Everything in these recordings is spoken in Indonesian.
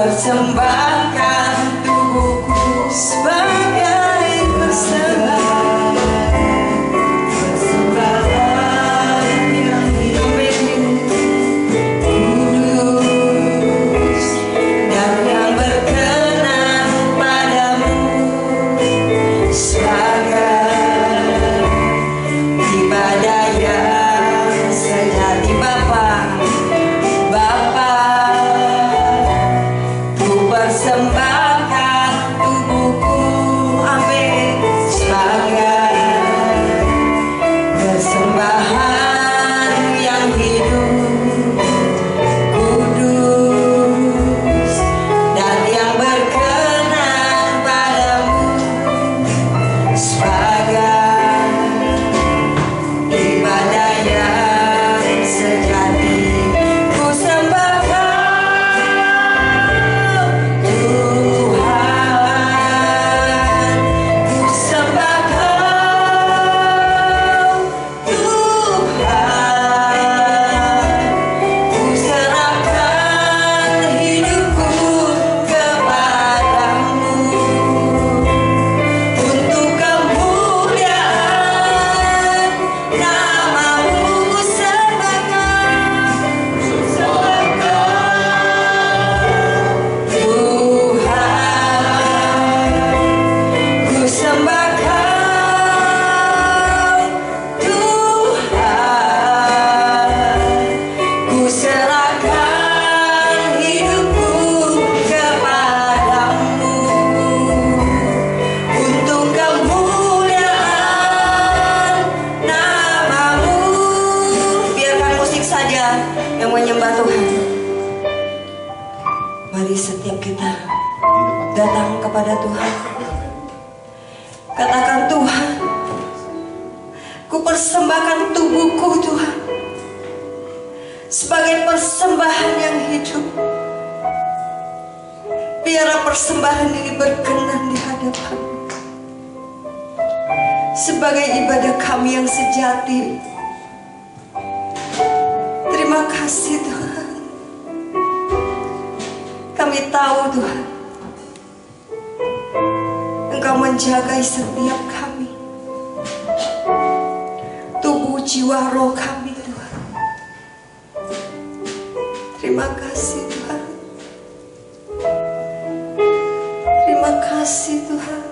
persembahkan tubuhku sebagai persembahan yang kudus dan yang berkenan padamu, sebagai ibadah yang sejati. Persembahkan tubuhku sebagai persembahan yang hidup, kudus dan yang berkenan padamu, sebagai ibadah yang sejati. Ku sembahkan yang menyembah Tuhan. Mari setiap kita datang kepada Tuhan. Katakan, Tuhan, ku persembahkan tubuhku Tuhan sebagai persembahan yang hidup. Biarlah persembahan ini berkenan di hadapan-Mu sebagai ibadah kami yang sejati. Terima kasih Tuhan. Kami tahu Tuhan, Engkau menjaga setiap kami, tubuh, jiwa, roh kami Tuhan. Terima kasih Tuhan. Terima kasih Tuhan.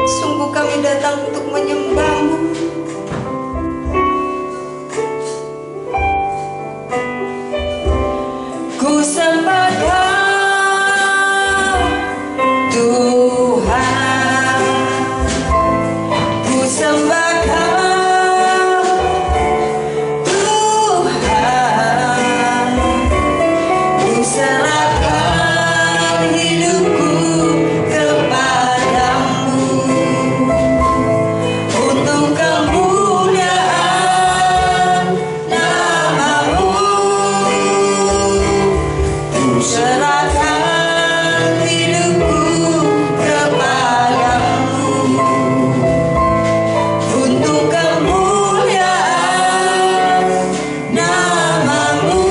Sungguh kami datang untuk menyembah-Mu. Ku sembahkan Tuhan, ku sembahkan Tuhan, ku serahkan hidupku kepadamu untuk kemuliaan nama-Mu. Serahkan hidupku kepadamu untuk kemuliaan nama-Mu.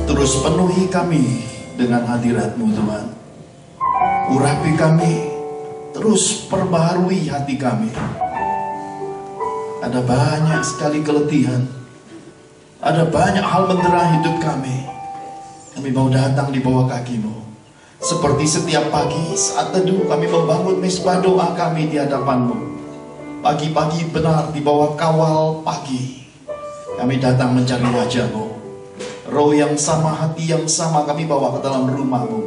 Terus penuhi kami dengan hadirat-Mu Tuhan. Urapi kami, terus perbaharui hati kami. Ada banyak sekali keletihan, ada banyak hal mendera hidup kami. Kami mau datang di bawah kaki-Mu. Seperti setiap pagi saat teduh kami membangun mesbah doa kami di hadapan-Mu. Pagi-pagi benar di bawah kawal pagi, kami datang mencari wajah-Mu. Roh yang sama, hati yang sama kami bawa ke dalam rumah-Mu.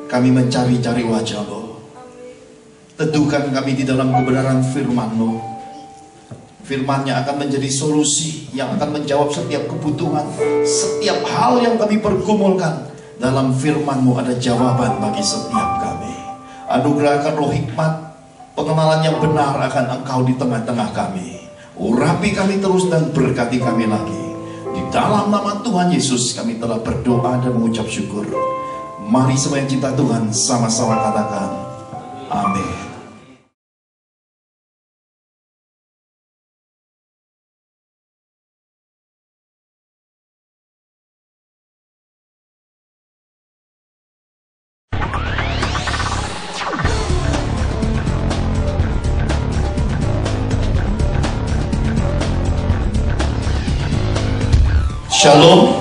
Kami mencari-cari wajah-Mu. Teduhkan kami di dalam kebenaran firman-Mu. Firman-Nya akan menjadi solusi yang akan menjawab setiap kebutuhan, setiap hal yang kami pergumulkan. Dalam firman-Mu ada jawaban bagi setiap kami. Anugerahkan roh hikmat, pengenalan yang benar akan Engkau di tengah-tengah kami. Urapi kami terus dan berkati kami lagi. Di dalam nama Tuhan Yesus kami telah berdoa dan mengucap syukur. Mari semua yang cinta Tuhan sama-sama katakan amin. Shalom.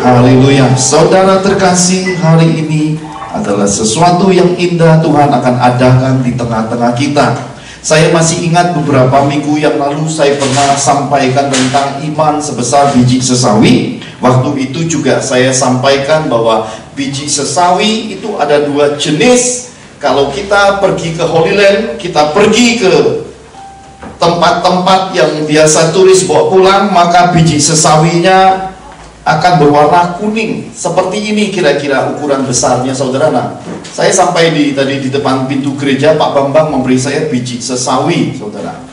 Haleluya. Saudara terkasih, hari ini adalah sesuatu yang indah Tuhan akan adakan di tengah-tengah kita. Saya masih ingat beberapa minggu yang lalu saya pernah sampaikan tentang iman sebesar biji sesawi. Waktu itu juga saya sampaikan bahwa biji sesawi itu ada dua jenis. Kalau kita pergi ke Holy Land, kita pergi ke tempat-tempat yang biasa turis bawa pulang, maka biji sesawinya akan berwarna kuning. Seperti ini kira-kira ukuran besarnya, saudara. Nah, saya sampai tadi di depan pintu gereja, Pak Bambang memberi saya biji sesawi, saudara.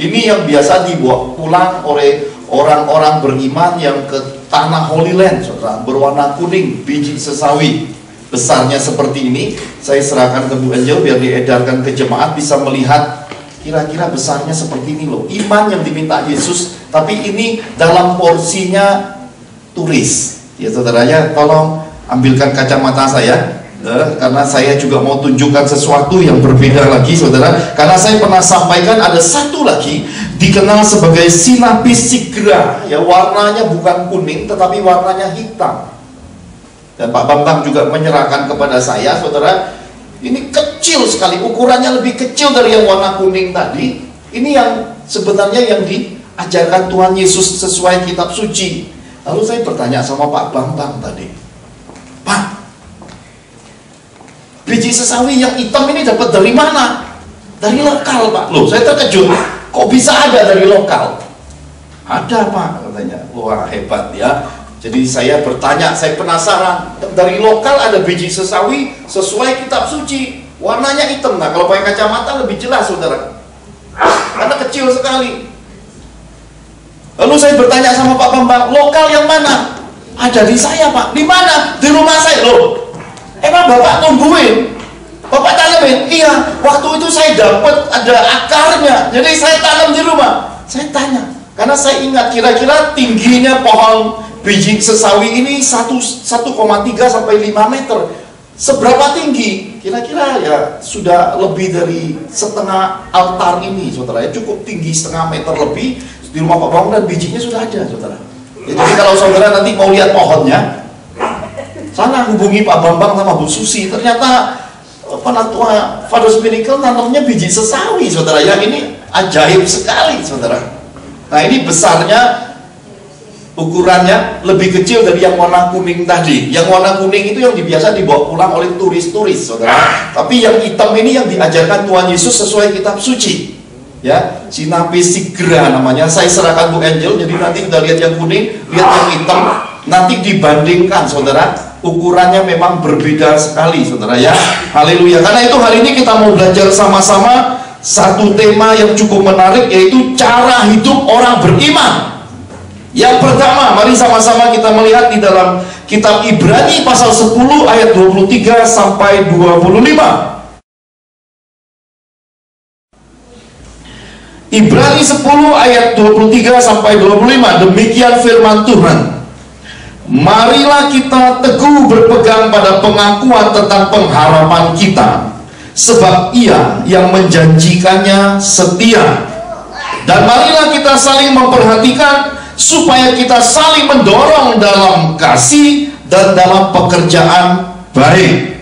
Ini yang biasa dibawa pulang oleh orang-orang beriman yang ke tanah Holy Land, saudara. Berwarna kuning, biji sesawi. Besarnya seperti ini. Saya serahkan ke Bu Angel biar diedarkan ke jemaat, bisa melihat kira-kira besarnya seperti ini loh. Iman yang diminta Yesus, tapi ini dalam porsinya turis. Ya saudaranya, tolong ambilkan kacamata saya, karena saya juga mau tunjukkan sesuatu yang berbeda lagi, saudara. Karena saya pernah sampaikan ada satu lagi dikenal sebagai sinapis sigra, ya warnanya bukan kuning tetapi warnanya hitam. Dan Pak Bambang juga menyerahkan kepada saya, saudara. Ini kecil sekali, ukurannya lebih kecil dari yang warna kuning tadi. Ini yang sebenarnya yang diajarkan Tuhan Yesus sesuai kitab suci. Lalu saya bertanya sama Pak Bambang tadi, Pak, biji sesawi yang hitam ini dapat dari mana? Dari lokal, Pak. Loh, saya terkejut, kok bisa ada dari lokal? Ada, Pak, katanya. Wah, hebat ya. Jadi saya bertanya, saya penasaran, dari lokal ada biji sesawi sesuai kitab suci, warnanya hitam. Nah, kalau pakai kacamata lebih jelas, saudara, karena kecil sekali. Lalu saya bertanya sama Pak Bambang, lokal yang mana? Ada di saya, Pak. Di mana? Di rumah saya. Loh, emang Bapak tumbuhin? Bapak tanamin? Iya, waktu itu saya dapat ada akarnya, jadi saya tanam di rumah. Saya tanya, karena saya ingat kira-kira tingginya pohon biji sesawi ini 1,3 sampai 5 meter. Seberapa tinggi? Kira-kira ya sudah lebih dari setengah altar ini, saudara. Ya, cukup tinggi, setengah meter lebih. Di rumah Pak Bambang, dan bijinya sudah ada, saudara. Ya, jadi kalau saudara nanti mau lihat pohonnya, sana hubungi Pak Bambang sama Bu Susi. Ternyata penatua Father's Miracle nanamnya biji sesawi, saudara. Ya, ini ajaib sekali, saudara. Nah, ini besarnya, ukurannya lebih kecil dari yang warna kuning tadi. Yang warna kuning itu yang biasa dibawa pulang oleh turis-turis, saudara. Tapi yang hitam ini yang diajarkan Tuhan Yesus sesuai kitab suci. Ya, sinapis sigra namanya. Saya serahkan Bu Angel. Jadi nanti udah lihat yang kuning, lihat yang hitam, nanti dibandingkan, saudara. Ukurannya memang berbeda sekali, saudara ya. Haleluya. Karena itu hari ini kita mau belajar sama-sama satu tema yang cukup menarik, yaitu cara hidup orang beriman. Yang pertama, mari sama-sama kita melihat di dalam kitab Ibrani pasal 10 ayat 23 sampai 25. Ibrani 10 ayat 23 sampai 25. Demikian firman Tuhan. Marilah kita teguh berpegang pada pengakuan tentang pengharapan kita, sebab Ia yang menjanjikannya setia. Dan marilah kita saling memperhatikan, supaya kita saling mendorong dalam kasih dan dalam pekerjaan baik.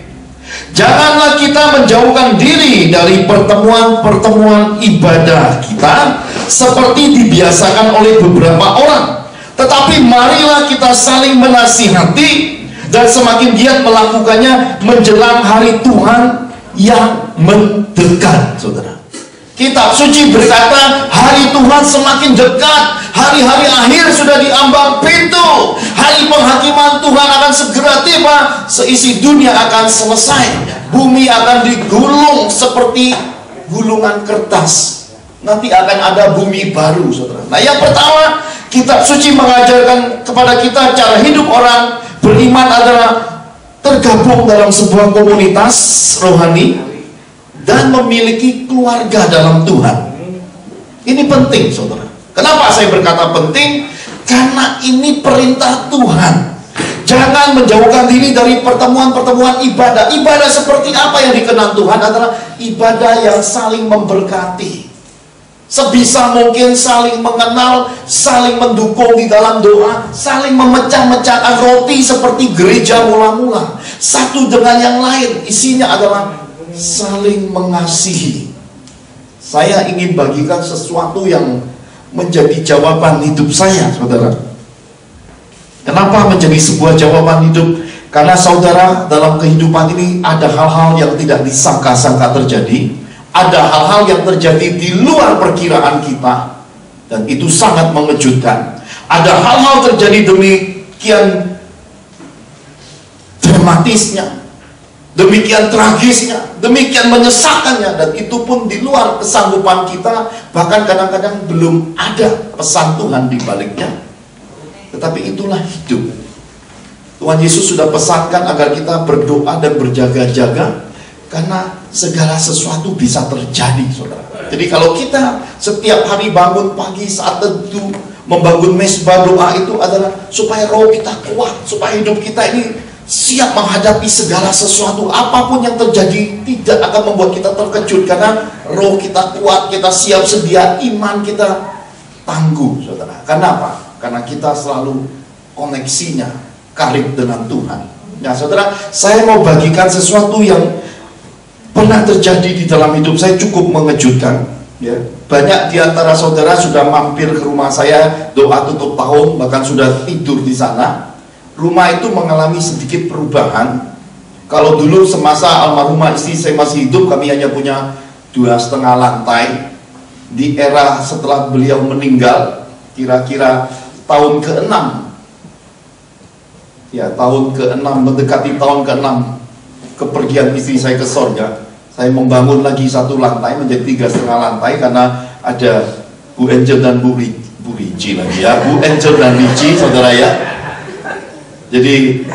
Janganlah kita menjauhkan diri dari pertemuan-pertemuan ibadah kita seperti dibiasakan oleh beberapa orang, tetapi marilah kita saling menasihati dan semakin giat melakukannya menjelang hari Tuhan yang mendekat, saudara. Kitab suci berkata hari Tuhan semakin dekat. Hari-hari akhir sudah diambang pintu. Hari penghakiman Tuhan akan segera tiba. Seisi dunia akan selesai. Bumi akan digulung seperti gulungan kertas. Nanti akan ada bumi baru, saudara. Nah, yang pertama, kitab suci mengajarkan kepada kita cara hidup orang beriman adalah tergabung dalam sebuah komunitas rohani dan memiliki keluarga dalam Tuhan. Ini penting, saudara. Kenapa saya berkata penting? Karena ini perintah Tuhan. Jangan menjauhkan diri dari pertemuan-pertemuan ibadah. Ibadah seperti apa yang dikenal Tuhan adalah ibadah yang saling memberkati. Sebisa mungkin saling mengenal, saling mendukung di dalam doa, saling memecah-mecahkan roti seperti gereja mula-mula. Satu dengan yang lain, isinya adalah saling mengasihi. Saya ingin bagikan sesuatu yang menjadi jawaban hidup saya, saudara. Kenapa menjadi sebuah jawaban hidup? Karena saudara, dalam kehidupan ini ada hal-hal yang tidak disangka-sangka terjadi. Ada hal-hal yang terjadi di luar perkiraan kita, dan itu sangat mengejutkan. Ada hal-hal terjadi demikian dramatisnya, demikian tragisnya, demikian menyesakannya, dan itu pun di luar kesanggupan kita. Bahkan kadang-kadang belum ada pesan Tuhan di baliknya. Tetapi itulah hidup. Tuhan Yesus sudah pesankan agar kita berdoa dan berjaga-jaga, karena segala sesuatu bisa terjadi, saudara. Jadi kalau kita setiap hari bangun pagi saat teduh, membangun mezbah doa, itu adalah supaya roh kita kuat, supaya hidup kita ini siap menghadapi segala sesuatu. Apapun yang terjadi tidak akan membuat kita terkejut, karena roh kita kuat, kita siap sedia, iman kita tangguh, saudara. Kenapa? Karena kita selalu koneksinya karib dengan Tuhan. Nah, saudara, saya mau bagikan sesuatu yang pernah terjadi di dalam hidup saya, cukup mengejutkan, ya. Banyak di antara saudara sudah mampir ke rumah saya doa tutup tahun, bahkan sudah tidur di sana. Rumah itu mengalami sedikit perubahan. Kalau dulu semasa almarhumah istri saya masih hidup, kami hanya punya 2,5 lantai. Di era setelah beliau meninggal, kira-kira tahun ke-6, ya, tahun ke-6, mendekati tahun ke-6 kepergian istri saya ke sorga, saya membangun lagi 1 lantai menjadi 3,5 lantai, karena ada Bu Angel dan Bu Riji lagi, ya, Bu Angel dan Riji, saudara, ya. Jadi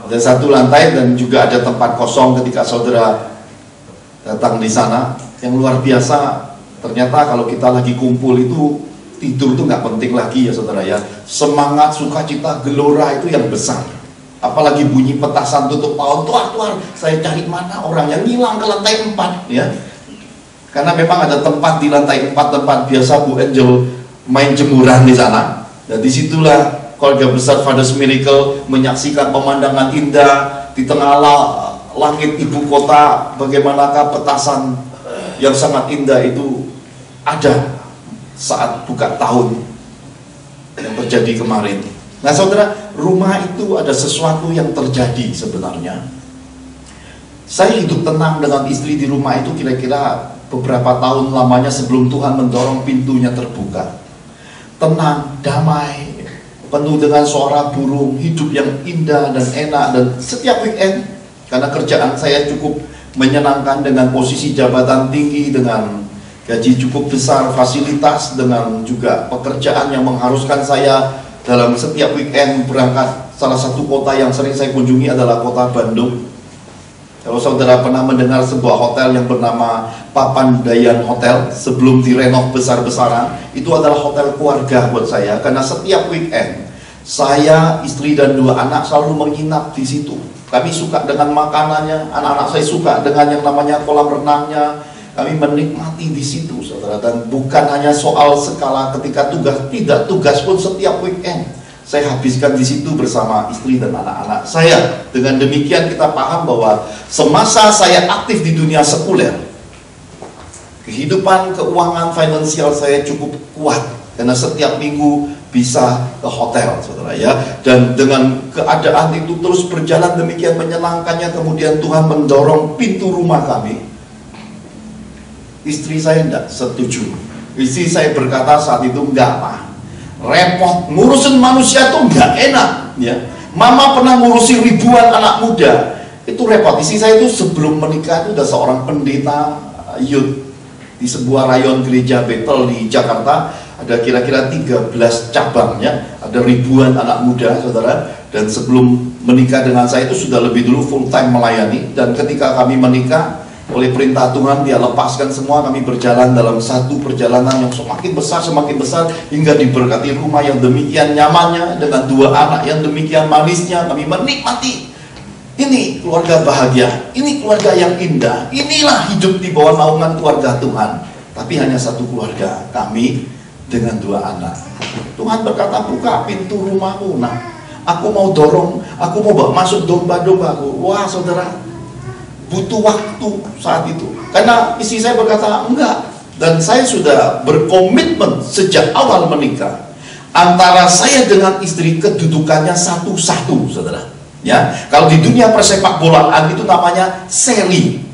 ada 1 lantai, dan juga ada tempat kosong ketika saudara datang di sana. Yang luar biasa, ternyata kalau kita lagi kumpul itu, tidur itu nggak penting lagi, ya saudara, ya. Semangat, sukacita, gelora itu yang besar. Apalagi bunyi petasan tutup tahun, tuar, saya cari mana orang yang hilang ke lantai 4, ya. Karena memang ada tempat di lantai 4, tempat biasa Bu Angel main jemuran di sana. Dan disitulah keluarga besar Father's Miracle menyaksikan pemandangan indah di tengah langit ibu kota. Bagaimanakah petasan yang sangat indah itu ada saat buka tahun yang terjadi kemarin. Nah, saudara, rumah itu ada sesuatu yang terjadi sebenarnya. Saya hidup tenang dengan istri di rumah itu kira-kira beberapa tahun lamanya sebelum Tuhan mendorong pintunya terbuka. Tenang, damai, penuh dengan suara burung, hidup yang indah dan enak. Dan setiap weekend, karena kerjaan saya cukup menyenangkan dengan posisi jabatan tinggi, dengan gaji cukup besar, fasilitas, dengan juga pekerjaan yang mengharuskan saya dalam setiap weekend berangkat. Salah satu kota yang sering saya kunjungi adalah kota Bandung. Kalau saudara pernah mendengar sebuah hotel yang bernama Papandayan Hotel sebelum direnov besar-besaran, itu adalah hotel keluarga buat saya, karena setiap weekend saya, istri dan 2 anak selalu menginap di situ. Kami suka dengan makanannya, anak-anak saya suka dengan yang namanya kolam renangnya. Kami menikmati di situ, saudara. Dan bukan hanya soal skala ketika tugas, tidak tugas pun setiap weekend saya habiskan di situ bersama istri dan anak-anak saya. Dengan demikian kita paham bahwa semasa saya aktif di dunia sekuler, kehidupan keuangan finansial saya cukup kuat, karena setiap minggu bisa ke hotel, saudara, ya. Dan dengan keadaan itu terus berjalan demikian menyenangkannya, kemudian Tuhan mendorong pintu rumah kami. Istri saya tidak setuju. Istri saya berkata saat itu, enggak, Pak, repot, ngurusin manusia itu enggak enak, ya. Mama pernah ngurusi ribuan anak muda, itu repot. Istri saya itu sebelum menikah itu udah seorang pendeta youth di sebuah rayon gereja Bethel di Jakarta. Ada kira-kira 13 cabangnya, ada ribuan anak muda, saudara. Dan sebelum menikah dengan saya itu sudah lebih dulu full time melayani. Dan ketika kami menikah, oleh perintah Tuhan dia lepaskan semua, kami berjalan dalam satu perjalanan yang semakin besar, hingga diberkati rumah yang demikian nyamannya, dengan 2 anak yang demikian manisnya. Kami menikmati, ini keluarga bahagia, ini keluarga yang indah, inilah hidup di bawah naungan keluarga Tuhan. tapi hanya satu keluarga, kami dengan 2 anak. Tuhan berkata, buka pintu rumahmu. Nah, aku mau dorong, aku mau bawa masuk domba-dombaku. Wah saudara, butuh waktu saat itu. Karena istri saya berkata, enggak. Dan saya sudah berkomitmen sejak awal menikah. Antara saya dengan istri kedudukannya satu-satu, saudara. Ya, kalau di dunia persepak bolaan itu namanya seri,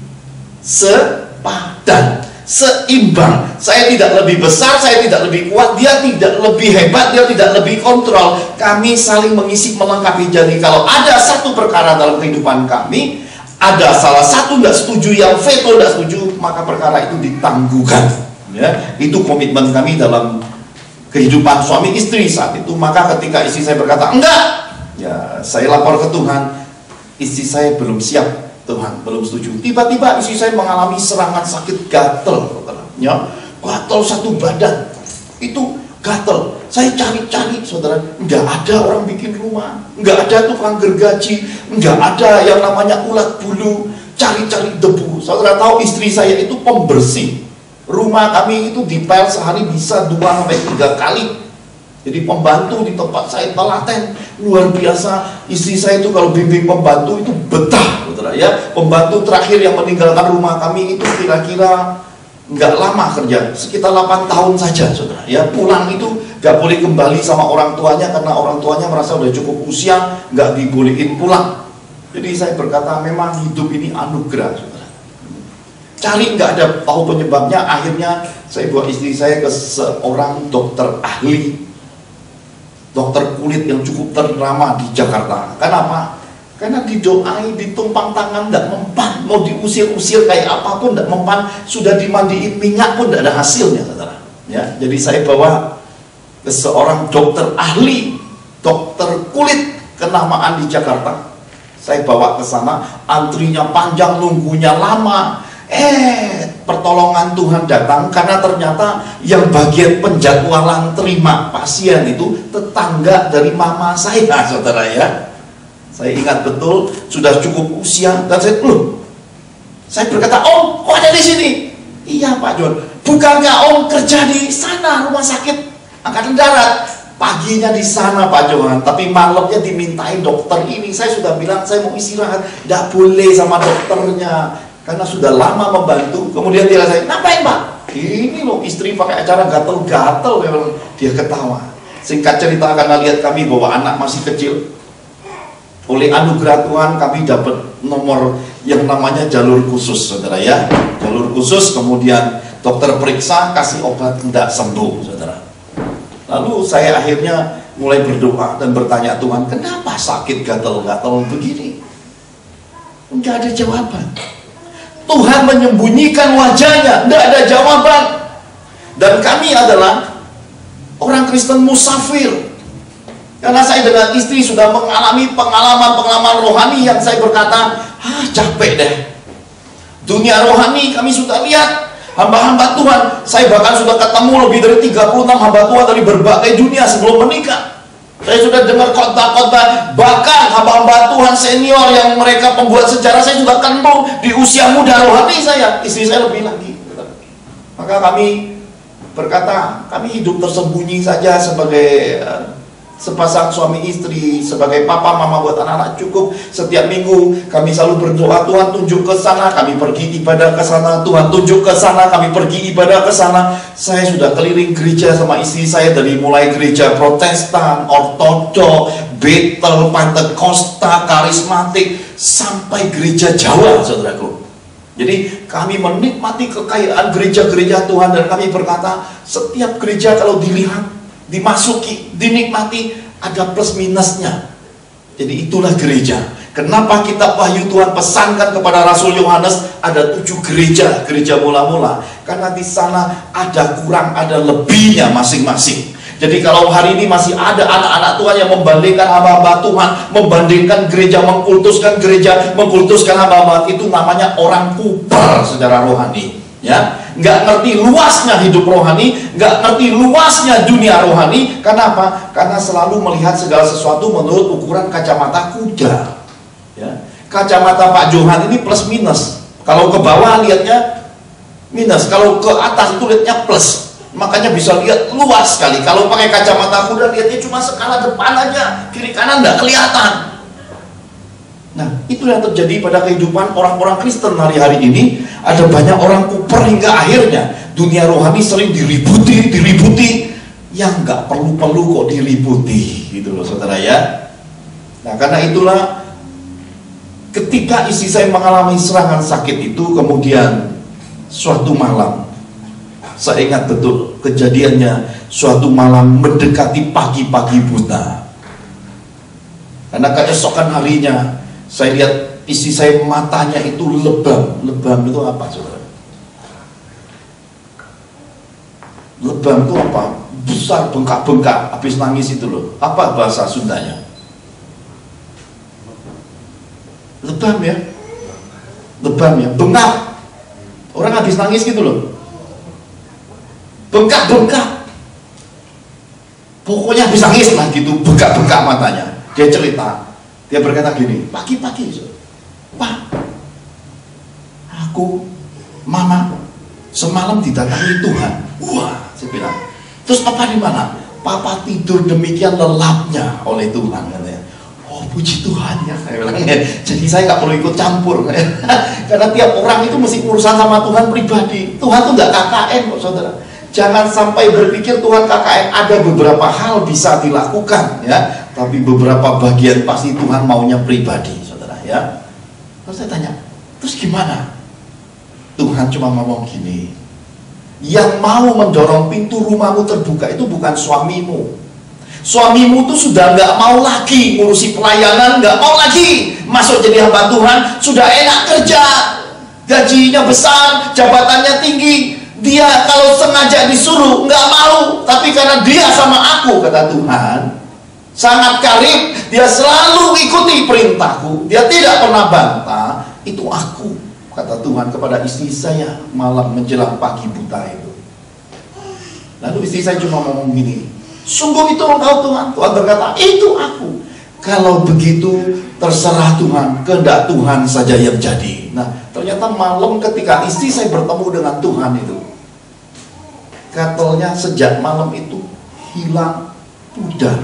sepadan, seimbang. Saya tidak lebih besar, saya tidak lebih kuat, dia tidak lebih hebat, dia tidak lebih kontrol. Kami saling mengisi, melengkapi. Jadi kalau ada satu perkara dalam kehidupan kami, ada salah satu tidak setuju, yang veto tidak setuju, maka perkara itu ditangguhkan. Ya, itu komitmen kami dalam kehidupan suami istri saat itu. Maka ketika istri saya berkata enggak, ya saya lapor ke Tuhan, istri saya belum siap, Tuhan belum setuju. Tiba-tiba istri saya mengalami serangan sakit gatel, ya, gatel satu badan, itu gatel. Saya cari-cari, saudara, nggak ada orang bikin rumah, nggak ada tukang gergaji, nggak ada yang namanya ulat bulu, cari-cari debu. Saudara tahu istri saya itu pembersih. Rumah kami itu dipel sehari bisa 2-3 kali. Jadi pembantu di tempat saya telaten, luar biasa. Istri saya itu kalau bimbing pembantu itu betah, saudara ya. Pembantu terakhir yang meninggalkan rumah kami itu kira-kira nggak lama kerja, sekitar 8 tahun saja, saudara ya. Pulang itu nggak boleh kembali sama orang tuanya karena orang tuanya merasa udah cukup usia, nggak dibolehin pulang. Jadi saya berkata memang hidup ini anugerah, saudara. Cari nggak ada tahu penyebabnya. Akhirnya saya bawa istri saya ke seorang dokter ahli, dokter kulit yang cukup ternama di Jakarta. Kenapa? Karena didoai, ditumpang tangan, tidak mempan. Mau diusir-usir kayak apapun tidak mempan. Sudah dimandiin minyak pun tidak ada hasilnya, saudara. Ya, jadi saya bawa ke seorang dokter ahli, dokter kulit kenamaan di Jakarta. Saya bawa ke sana, antrinya panjang, nunggunya lama. Pertolongan Tuhan datang karena ternyata yang bagian penjadwalan terima pasien itu tetangga dari mama saya, saudara ya. Saya ingat betul, sudah cukup usia, dan saya berkata, Om, kok ada di sini? Iya Pak John. Bukannya Om kerja di sana, rumah sakit Angkatan Darat? Paginya di sana Pak John, tapi malamnya dimintain dokter ini. Saya sudah bilang saya mau istirahat, tidak boleh sama dokternya karena sudah lama membantu. Kemudian dia saya, ngapain Pak? Ini loh istri pakai acara gatel-gatel. Dia ketawa. Singkat cerita, karena lihat kami bawa anak masih kecil, oleh anugerah Tuhan kami dapat nomor yang namanya jalur khusus, saudara ya. Jalur khusus, kemudian dokter periksa, kasih obat, tidak sembuh, saudara. Lalu saya akhirnya mulai berdoa dan bertanya, Tuhan, kenapa sakit gatel-gatel begini? Enggak ada jawaban. Tuhan menyembunyikan wajahnya, tidak ada jawaban. Dan kami adalah orang Kristen musafir. Karena saya dengan istri sudah mengalami pengalaman-pengalaman rohani yang saya berkata, capek deh. Dunia rohani kami sudah lihat, hamba-hamba Tuhan. Saya bahkan sudah ketemu lebih dari 36 hamba Tuhan dari berbagai dunia sebelum menikah. Saya sudah dengar khotbah-khotbah, bahkan hamba-hamba Tuhan senior yang mereka pembuat sejarah saya juga ketemu di usia muda rohani saya. Istri saya lebih lagi. Maka kami berkata, kami hidup tersembunyi saja sebagai sepasang suami istri, sebagai papa mama buat anak-anak cukup. Setiap minggu kami selalu berdoa, Tuhan tunjuk ke sana, kami pergi ibadah ke sana. Tuhan tunjuk ke sana, kami pergi ibadah ke sana. Saya sudah keliling gereja sama istri saya, dari mulai gereja Protestan, Ortodok, Betel, Pentakosta, Karismatik, sampai gereja Jawa, saudaraku. Jadi kami menikmati kekayaan gereja-gereja Tuhan, dan kami berkata, setiap gereja kalau dilihat, dimasuki, dinikmati, ada plus minusnya. Jadi itulah gereja. Kenapa kitab Wahyu Tuhan pesankan kepada Rasul Yohanes ada 7 gereja, gereja mula-mula? Karena di sana ada kurang, ada lebihnya masing-masing. Jadi kalau hari ini masih ada anak-anak Tuhan yang membandingkan hamba-hamba Tuhan, membandingkan gereja, mengkultuskan hamba-hamba, itu namanya orang kuper secara rohani. Ya, nggak ngerti luasnya hidup rohani, nggak ngerti luasnya dunia rohani. Kenapa? Karena selalu melihat segala sesuatu menurut ukuran kacamata kuda. Ya, kacamata Pak Johan ini plus minus. Kalau ke bawah lihatnya minus. Kalau ke atas itu lihatnya plus. Makanya bisa lihat luas sekali. Kalau pakai kacamata kuda lihatnya cuma skala depan aja, kiri kanan nggak kelihatan. Nah, itu yang terjadi pada kehidupan orang-orang Kristen hari-hari ini. Ada banyak orang kuper hingga akhirnya dunia rohani sering diributi, yang nggak perlu-perlu kok diributi, gitu loh saudara ya. Nah, karena itulah ketika istri saya mengalami serangan sakit itu, kemudian suatu malam, saya ingat betul kejadiannya, suatu malam mendekati pagi-pagi buta. Karena keesokan harinya saya lihat istri saya matanya itu lebam. Lebam itu apa saudara? Lebam itu apa? Besar, bengkak-bengkak, habis nangis itu loh. Apa bahasa Sundanya? Lebam ya? Lebam ya? Bengkak. Orang habis nangis gitu loh. Bengkak-bengkak. Pokoknya habis nangis lah gitu, bengkak-bengkak matanya. Dia cerita. Dia berkata gini, pagi-pagi, Pak, aku, Mama, semalam didatangi Tuhan. Wah, saya bilang, terus Papa di mana? Papa tidur demikian lelapnya oleh Tuhan, katanya. Oh, puji Tuhan ya, saya bilang. Jadi saya nggak perlu ikut campur, karena tiap orang itu mesti urusan sama Tuhan pribadi. Tuhan tuh nggak KKN kok, saudara. Jangan sampai berpikir Tuhan KKN. Ada beberapa hal bisa dilakukan, ya. Tapi beberapa bagian pasti Tuhan maunya pribadi, saudara ya. Terus saya tanya, terus gimana? Tuhan cuma ngomong gini, yang mau mendorong pintu rumahmu terbuka itu bukan suamimu. Suamimu tuh sudah nggak mau lagi ngurusi pelayanan, nggak mau lagi masuk jadi hamba Tuhan, sudah enak kerja, gajinya besar, jabatannya tinggi. Dia kalau sengaja disuruh nggak mau, tapi karena dia sama aku, kata Tuhan, sangat karib, dia selalu ikuti perintahku, dia tidak pernah bantah. Itu aku, kata Tuhan kepada istri saya malam menjelang pagi buta itu. Lalu istri saya cuma ngomong gini, sungguh itu engkau Tuhan. Tuhan berkata, itu aku. Kalau begitu terserah Tuhan, kehendak Tuhan saja yang jadi. Nah, ternyata malam ketika istri saya bertemu dengan Tuhan itu, gatalnya sejak malam itu hilang pudar.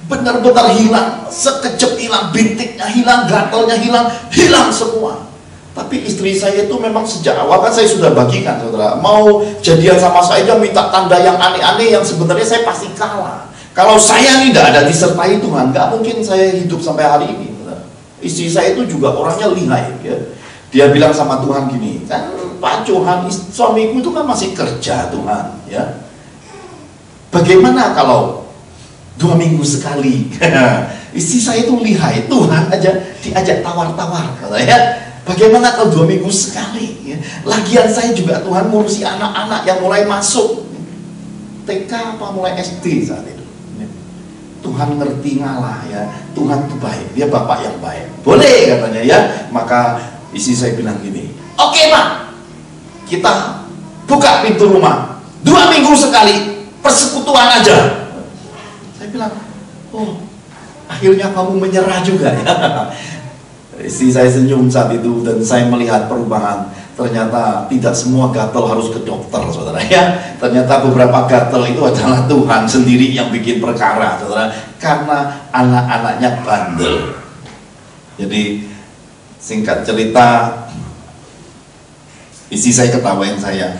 Benar-benar hilang, sekejap hilang, bintiknya hilang, gatalnya hilang semua. Tapi istri saya itu memang sejak awal kan saya sudah bagikan, saudara, mau jadian sama saya aja minta tanda yang aneh-aneh yang sebenarnya saya pasti kalah. Kalau saya tidak ada disertai Tuhan, nggak mungkin saya hidup sampai hari ini, saudara. Istri saya itu juga orangnya lihai, ya. Dia bilang sama Tuhan gini, kan Pak Johan, suamiku itu kan masih kerja Tuhan, ya. Bagaimana kalau 2 minggu sekali? Istri saya itu lihai, Tuhan aja diajak tawar-tawar, katanya. Bagaimana kalau 2 minggu sekali? Ya? Lagian saya juga Tuhan ngurusi anak-anak yang mulai masuk TK apa mulai SD saat itu. Tuhan ngerti ngalah ya. Tuhan itu baik, dia bapak yang baik. Boleh katanya ya. Maka istri saya bilang gini, oke Pak, kita buka pintu rumah 2 minggu sekali, persekutuan aja. Saya bilang, oh akhirnya kamu menyerah juga ya. Istri saya senyum saat itu dan saya melihat perubahan. Ternyata tidak semua gatal harus ke dokter, saudara ya. Ternyata beberapa gatal itu adalah Tuhan sendiri yang bikin perkara, saudara. Karena anak-anaknya bandel. Jadi singkat cerita, istri saya ketawain saya.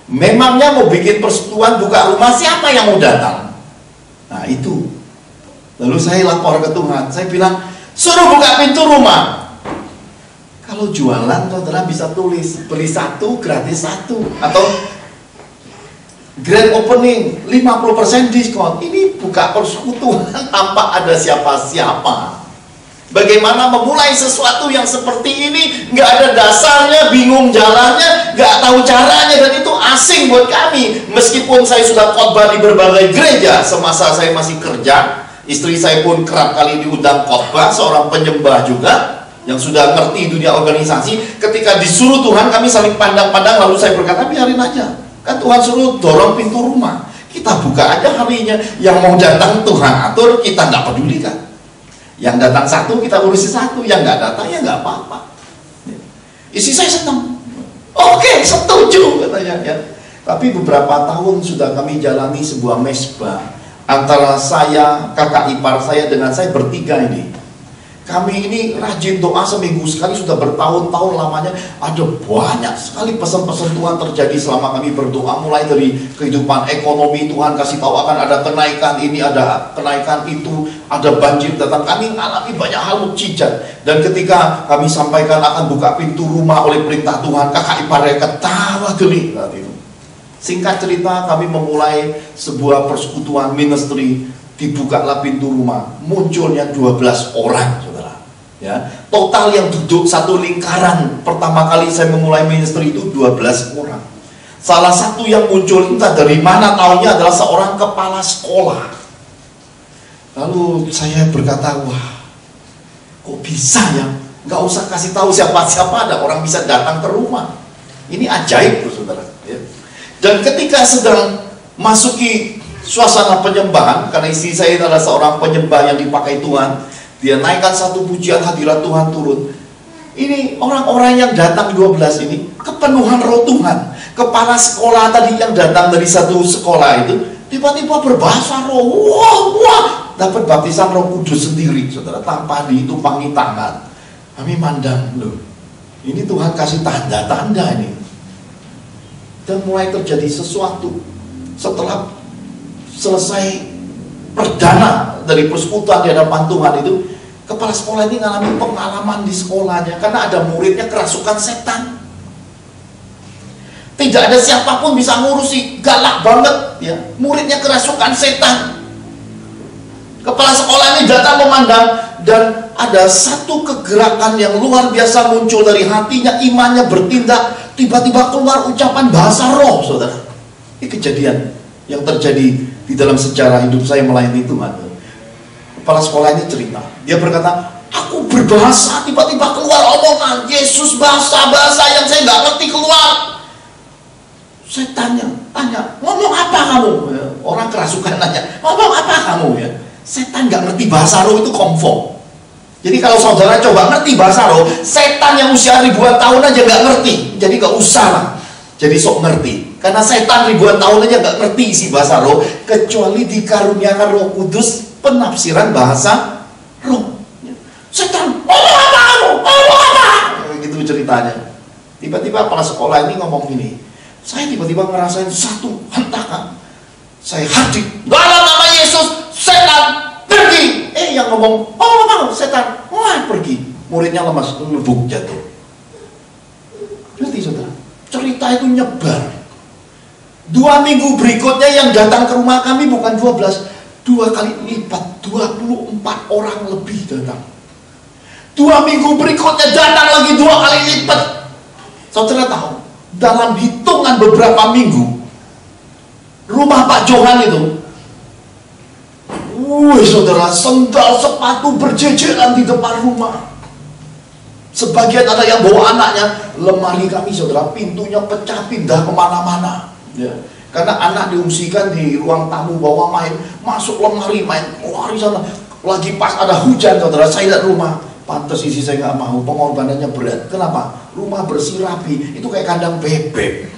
Memangnya mau bikin persekutuan buka rumah, siapa yang mau datang? Nah itu. Lalu saya lapor ke Tuhan. Saya bilang, suruh buka pintu rumah. Kalau jualan, saudara bisa tulis beli 1 gratis 1, atau grand opening 50% diskon. Ini buka persekutuan tanpa ada siapa-siapa. Bagaimana memulai sesuatu yang seperti ini? Nggak ada dasarnya, bingung jalannya, nggak tahu caranya, dan itu asing buat kami. Meskipun saya sudah khotbah di berbagai gereja semasa saya masih kerja, istri saya pun kerap kali diundang khotbah, seorang penyembah juga yang sudah ngerti dunia organisasi. Ketika disuruh Tuhan, kami saling pandang-pandang, lalu saya berkata, biarin aja, kan Tuhan suruh dorong pintu rumah, kita buka aja harinya. Yang mau datang Tuhan atur, kita nggak pedulikan. Yang datang 1 kita urusi 1, yang nggak datang ya nggak apa-apa. Istri saya senang. Oke, setuju katanya ya. Tapi beberapa tahun sudah kami jalani sebuah mesbah antara saya, kakak ipar saya dengan saya bertiga ini. Kami ini rajin doa seminggu sekali sudah bertahun-tahun lamanya. Ada banyak sekali pesan-pesan Tuhan terjadi selama kami berdoa. Mulai dari kehidupan ekonomi, Tuhan kasih tahu akan ada kenaikan ini, ada kenaikan itu, ada banjir datang. Kami mengalami banyak hal mukjizat. Dan ketika kami sampaikan akan buka pintu rumah oleh perintah Tuhan, kakak iparnya ketawa geli saat itu. Singkat cerita, kami memulai sebuah persekutuan ministry. Dibukalah pintu rumah, munculnya 12 orang, saudara. Ya, total yang duduk satu lingkaran pertama kali saya memulai ministry itu 12 orang. Salah satu yang muncul entah dari mana taunya adalah seorang kepala sekolah. Lalu saya berkata, wah, kok bisa ya? Nggak usah kasih tahu siapa-siapa, ada orang bisa datang ke rumah. Ini ajaib, saudara. Ya. Dan ketika sedang masuki suasana penyembahan, karena istri saya adalah seorang penyembah yang dipakai Tuhan, dia naikkan satu pujian, hadirat Tuhan turun. Ini orang-orang yang datang 12 ini kepenuhan roh Tuhan. Kepala sekolah tadi yang datang dari satu sekolah itu tiba-tiba berbahasa roh. Wah, dapat baptisan Roh Kudus sendiri, saudara, tanpa ditumpangi tangan. Kami mandang, loh, ini Tuhan kasih tanda-tanda ini. Dan mulai terjadi sesuatu setelah selesai perdana dari persekutuan di hadapan Tuhan itu, kepala sekolah ini mengalami pengalaman di sekolahnya karena ada muridnya kerasukan setan. Tidak ada siapapun bisa ngurusi, galak banget ya. Muridnya kerasukan setan. Kepala sekolah ini datang memandang dan ada satu kegerakan yang luar biasa muncul dari hatinya, imannya bertindak, tiba-tiba keluar ucapan bahasa roh, saudara. Ini kejadian yang terjadi di dalam sejarah hidup saya melayani Tuhan. Kepala sekolah ini cerita, dia berkata, aku berbahasa, tiba-tiba keluar omongan Yesus, bahasa-bahasa yang saya nggak ngerti keluar. Saya tanya, ngomong apa kamu? Orang kerasukan nanya, ngomong apa kamu ya? Setan nggak ngerti bahasa roh itu komfort. Jadi kalau saudara coba ngerti bahasa roh, setan yang usia ribuan tahun aja nggak ngerti. Jadi nggak usah lah jadi sok ngerti, karena setan ribuan tahun aja nggak ngerti isi bahasa roh, kecuali dikaruniakan Roh Kudus penafsiran bahasa roh. Setan, ngomong apa kamu? Ngomong apa? Gitu ceritanya. Tiba-tiba kepala sekolah ini ngomong gini, saya tiba-tiba ngerasain satu hentakan. Saya hadir dalam nama Yesus, setan pergi. Yang ngomong, oh setan, wah pergi. Muridnya lemas, lubuk jatuh. Ngerti saudara? Cerita itu nyebar. 2 minggu berikutnya yang datang ke rumah kami bukan 12, 2 kali lipat, 24 orang lebih datang. 2 minggu berikutnya datang lagi 2 kali lipat. Saudara tahu, dalam hitungan beberapa minggu, rumah Pak Johan itu, saudara, sendal sepatu berjejeran di depan rumah. Sebagian ada yang bawa anaknya. Lemari kami, saudara, pintunya pecah, pindah kemana-mana ya. Karena anak diungsikan di ruang tamu, bawa main, masuk lemari, main keluar di sana. Lagi pas ada hujan, saudara, saya lihat rumah. Pantes isi saya nggak mau, pengorbanannya berat. Kenapa? Rumah bersih rapi, itu kayak kandang bebek,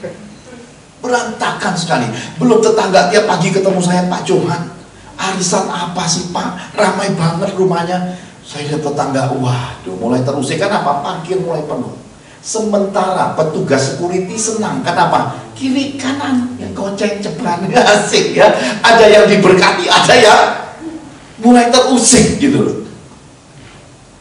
berantakan sekali. Belum tetangga tiap pagi ketemu saya, Pak Johan, arisan apa sih Pak? Ramai banget rumahnya. Saya lihat tetangga, waduh, mulai terusik. Kenapa? Parkir mulai penuh. Sementara petugas security senang. Kenapa? Kiri kanan yang goceng ceplan, asik ya. Ada yang diberkati, ada yang mulai terusik gitu loh.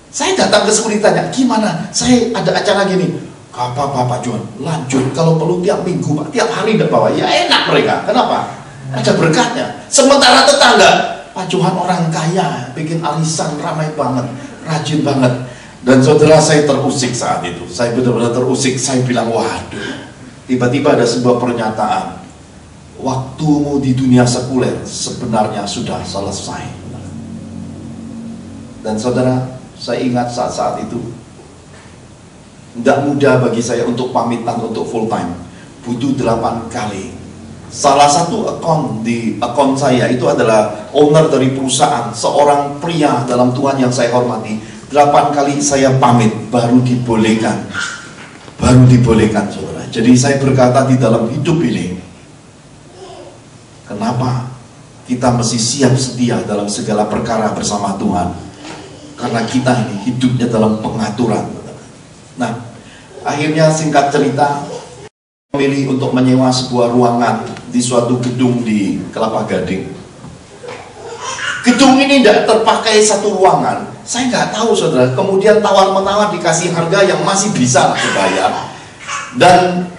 Saya datang ke security tanya, gimana? Saya ada acara gini. Apa Pak Johan? Lanjut, kalau perlu tiap minggu Pak, tiap hari enggak bawa. Ya enak mereka. Kenapa? Ada berkatnya. Sementara tetangga, Pak Johan orang kaya, bikin arisan ramai banget, rajin banget. Dan saudara, saya terusik saat itu. Saya benar-benar terusik. Saya bilang, waduh. Tiba-tiba ada sebuah pernyataan, waktumu di dunia sekuler sebenarnya sudah selesai. Dan saudara, saya ingat saat-saat itu, tidak mudah bagi saya untuk pamitan untuk full time. Butuh 8 kali. Salah satu akun saya itu adalah owner dari perusahaan, seorang pria dalam Tuhan yang saya hormati. 8 kali saya pamit baru dibolehkan, saudara. Jadi saya berkata di dalam hidup ini, kenapa kita mesti siap sedia dalam segala perkara bersama Tuhan? Karena kita ini hidupnya dalam pengaturan. Nah, akhirnya singkat cerita, memilih untuk menyewa sebuah ruangan di suatu gedung di Kelapa Gading. Gedung ini tidak terpakai satu ruangan. Saya nggak tahu, saudara. Kemudian tawar-menawar dikasih harga yang masih bisa dibayar. Dan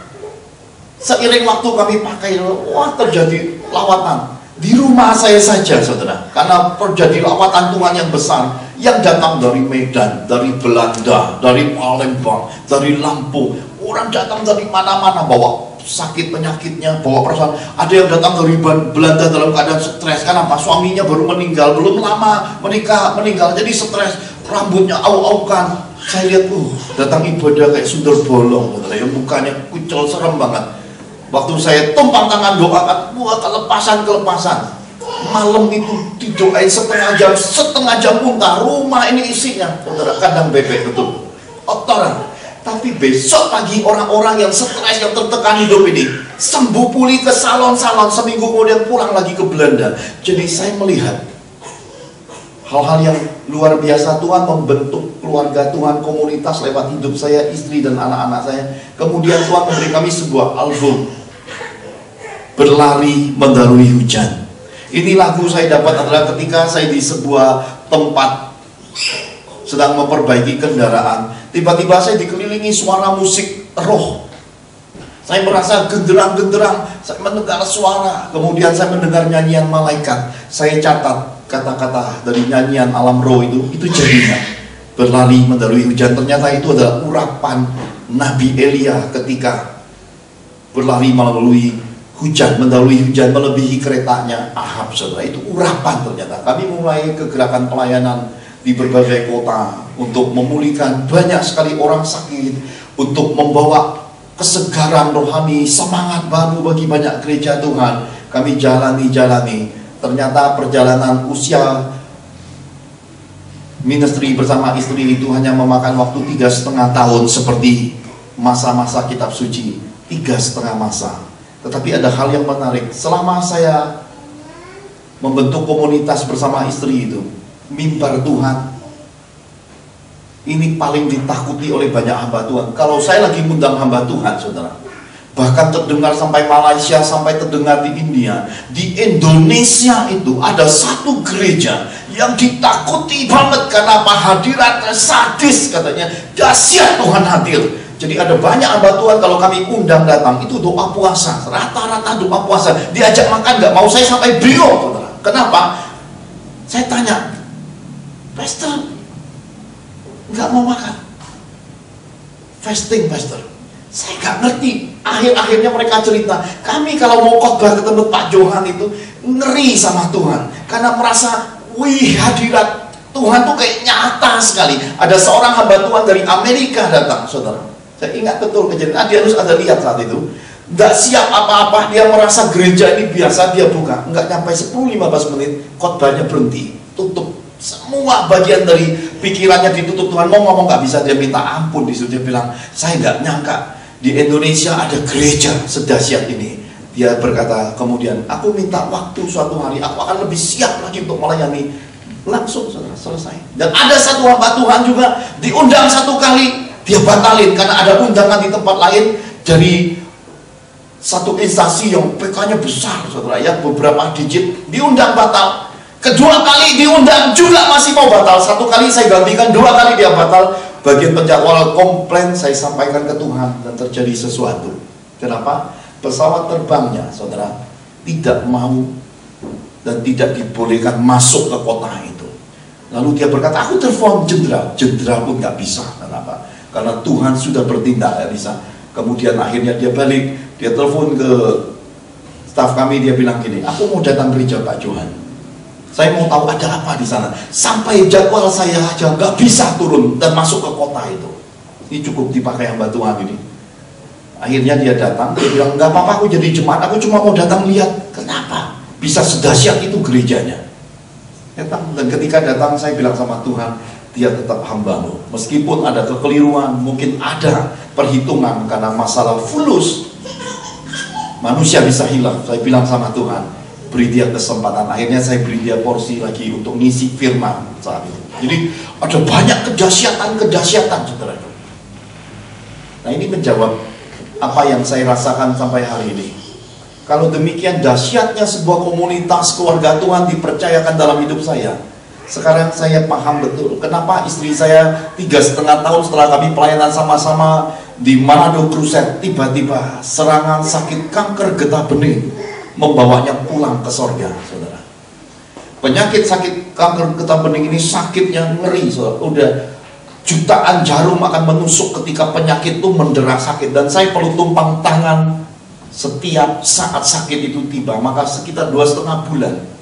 seiring waktu kami pakai, wah terjadi lawatan. Di rumah saya saja, saudara. Karena terjadi lawatan Tuhan yang besar. Yang datang dari Medan, dari Belanda, dari Palembang, dari Lampung. Orang datang dari mana-mana bawa sakit penyakitnya, bawa perasaan. Ada yang datang dari Belanda dalam keadaan stres. Kenapa? Suaminya baru meninggal, belum lama meninggal, jadi stres, rambutnya au-aukan. Saya lihat, datang ibadah kayak sundel bolong, yang mukanya kucel, serem banget. Waktu saya tumpang tangan doakan, kelepasan. Malam itu didoain setengah jam muntah. Rumah ini isinya, saudara, kandang bebek itu kotoran. Tapi besok pagi orang-orang yang stres, yang tertekan hidup ini sembuh pulih ke salon-salon, seminggu kemudian pulang lagi ke Belanda. Jadi saya melihat hal-hal yang luar biasa. Tuhan membentuk keluarga Tuhan, komunitas lewat hidup saya, istri dan anak-anak saya. Kemudian Tuhan memberi kami sebuah album, Berlari Mendahului Hujan. Ini lagu saya dapat adalah ketika saya di sebuah tempat sedang memperbaiki kendaraan. Tiba-tiba saya dikelilingi suara musik roh. Saya merasa genderang-genderang, saya mendengar suara. Kemudian saya mendengar nyanyian malaikat. Saya catat kata-kata dari nyanyian alam roh itu jadinya Berlari Mendahului Hujan. Ternyata itu adalah urapan Nabi Elia ketika berlari melalui hujan, mendahului hujan, melebihi keretanya Ahab, saudara. Itu urapan ternyata. Kami mulai kegerakan pelayanan di berbagai kota untuk memulihkan banyak sekali orang sakit, untuk membawa kesegaran rohani, semangat baru bagi banyak gereja Tuhan. Kami jalani. Ternyata perjalanan usia ministry bersama istri itu hanya memakan waktu 3,5 tahun seperti masa-masa kitab suci, 3,5 masa. Tetapi ada hal yang menarik. Selama saya membentuk komunitas bersama istri itu, mimbar Tuhan ini paling ditakuti oleh banyak hamba Tuhan. Kalau saya lagi ngundang hamba Tuhan, saudara, bahkan terdengar sampai Malaysia, sampai terdengar di India. Di Indonesia itu ada satu gereja yang ditakuti banget. Karena apa? Hadiratnya sadis katanya. Dahsyat Tuhan hadir. Jadi ada banyak hamba Tuhan kalau kami undang datang itu doa puasa, rata-rata doa puasa. Diajak makan nggak mau, saya sampai bingung, saudara. Kenapa? Saya tanya, Pastor, nggak mau makan, fasting, Pastor. Saya nggak ngerti. Akhir-akhirnya mereka cerita, kami kalau mau khotbah ketemu Pak Johan itu ngeri sama Tuhan, karena merasa, wih, hadirat Tuhan tuh kayak nyata sekali. Ada seorang hamba Tuhan dari Amerika datang, saudara. Saya ingat betul kejadian. Dia harus ada lihat saat itu. Nggak siap apa-apa. Dia merasa gereja ini biasa. Dia buka. Nggak nyampe 10-15 menit. Khotbahnya berhenti. Tutup. Semua bagian dari pikirannya ditutup. Tuhan mau ngomong nggak bisa. Dia minta ampun. Dia bilang, saya nggak nyangka di Indonesia ada gereja sedahsyat ini. Dia berkata kemudian, aku minta waktu suatu hari. Aku akan lebih siap lagi untuk melayani. Langsung, saudara, selesai. Dan ada satu hamba Tuhan juga diundang satu kali. Dia batalin karena ada undangan di tempat lain dari satu instansi yang PK-nya besar, saudara, ya, beberapa digit. Diundang batal. Kedua kali diundang juga masih mau batal. Satu kali saya gantikan, 2 kali dia batal. Bagian penjadwal komplain saya sampaikan ke Tuhan dan terjadi sesuatu. Kenapa? Pesawat terbangnya, saudara, tidak mau dan tidak dibolehkan masuk ke kota itu. Lalu dia berkata, aku telepon jenderal pun nggak bisa. Kenapa? Karena Tuhan sudah bertindak, nggak bisa. Kemudian akhirnya dia balik, dia telepon ke staf kami, dia bilang gini, aku mau datang gereja Pak Johan. Saya mau tahu ada apa di sana. Sampai jadwal saya aja nggak bisa turun dan masuk ke kota itu. Ini cukup dipakai hamba Tuhan ini. Akhirnya dia datang, dia bilang, nggak apa-apa, aku jadi jemaat, aku cuma mau datang lihat. Kenapa? Bisa sedahsyat itu gerejanya. Datang, dan ketika datang saya bilang sama Tuhan, dia tetap hambamu. Meskipun ada kekeliruan, mungkin ada perhitungan karena masalah fulus. Manusia bisa hilang. Saya bilang sama Tuhan, beri dia kesempatan. Akhirnya saya beri dia porsi lagi untuk ngisi firman saat itu. Jadi ada banyak kedahsyatan, saudara. Nah, ini menjawab apa yang saya rasakan sampai hari ini. Kalau demikian dahsyatnya sebuah komunitas keluarga Tuhan dipercayakan dalam hidup saya. Sekarang saya paham betul kenapa istri saya 3,5 tahun setelah kami pelayanan sama-sama di Manado Crusade, tiba-tiba serangan sakit kanker getah bening membawanya pulang ke sorga, saudara. Penyakit sakit kanker getah bening ini sakitnya ngeri, saudara. Udah jutaan jarum akan menusuk ketika penyakit itu mendera sakit. Dan saya perlu tumpang tangan setiap saat sakit itu tiba. Maka sekitar 2,5 bulan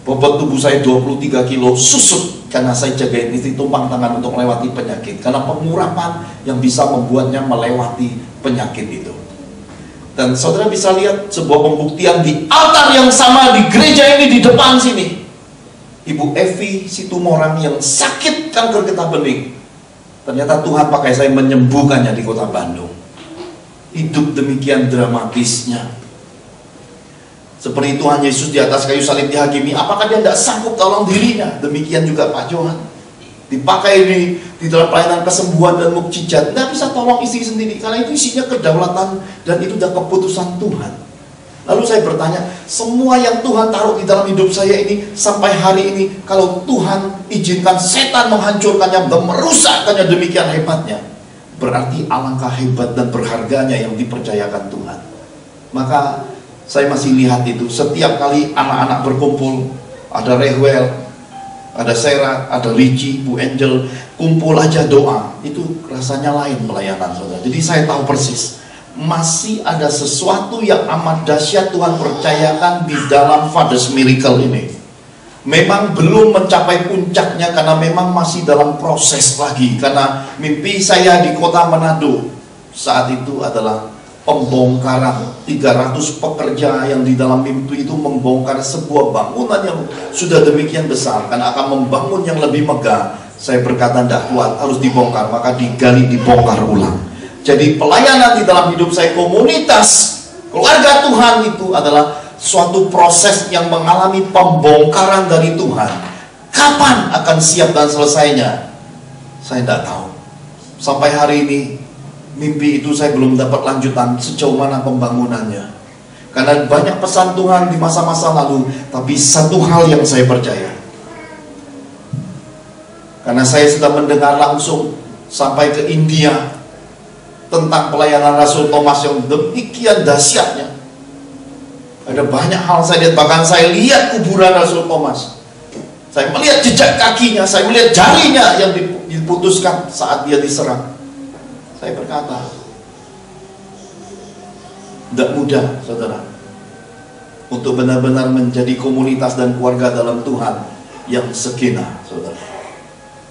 bobot tubuh saya 23 kilo susut karena saya jagain istri tumpang tangan untuk melewati penyakit. Karena pengurapan yang bisa membuatnya melewati penyakit itu. Dan saudara bisa lihat sebuah pembuktian di altar yang sama di gereja ini di depan sini. Ibu Evi Situmorang yang sakit kanker getah bening, ternyata Tuhan pakai saya menyembuhkannya di kota Bandung. Hidup demikian dramatisnya. Seperti Tuhan Yesus di atas kayu salib dihakimi, apakah dia tidak sanggup tolong dirinya? Demikian juga Pak Johan dipakai di dalam pelayanan kesembuhan dan mukjizat, tidak bisa tolong istri sendiri karena itu isinya kedaulatan dan itu sudah keputusan Tuhan. Lalu saya bertanya, semua yang Tuhan taruh di dalam hidup saya ini sampai hari ini, kalau Tuhan izinkan setan menghancurkannya dan merusakkannya demikian hebatnya, berarti alangkah hebat dan berharganya yang dipercayakan Tuhan. Maka saya masih lihat itu setiap kali anak-anak berkumpul, ada Rehwel, ada Sarah, ada Lici, Bu Angel, kumpul aja doa, itu rasanya lain pelayanan, saudara. Jadi saya tahu persis masih ada sesuatu yang amat dahsyat Tuhan percayakan di dalam Father's Miracle ini. Memang belum mencapai puncaknya karena memang masih dalam proses lagi. Karena mimpi saya di kota Manado saat itu adalah pembongkaran 300 pekerja yang di dalam mimpi itu membongkar sebuah bangunan yang sudah demikian besar, karena akan membangun yang lebih megah. Saya berkata tidak kuat, harus dibongkar, maka digali, dibongkar ulang. Jadi pelayanan di dalam hidup saya, komunitas keluarga Tuhan itu adalah suatu proses yang mengalami pembongkaran dari Tuhan. Kapan akan siap dan selesainya? Saya tidak tahu. Sampai hari ini mimpi itu saya belum dapat lanjutan sejauh mana pembangunannya. Karena banyak pesan Tuhan di masa-masa lalu, tapi satu hal yang saya percaya, karena saya sudah mendengar langsung sampai ke India tentang pelayanan Rasul Thomas yang demikian dahsyatnya. Ada banyak hal saya lihat, bahkan saya lihat kuburan Rasul Thomas. Saya melihat jejak kakinya, saya melihat jarinya yang diputuskan saat dia diserang. Saya berkata, tidak mudah, saudara, untuk benar-benar menjadi komunitas dan keluarga dalam Tuhan yang sekina, saudara.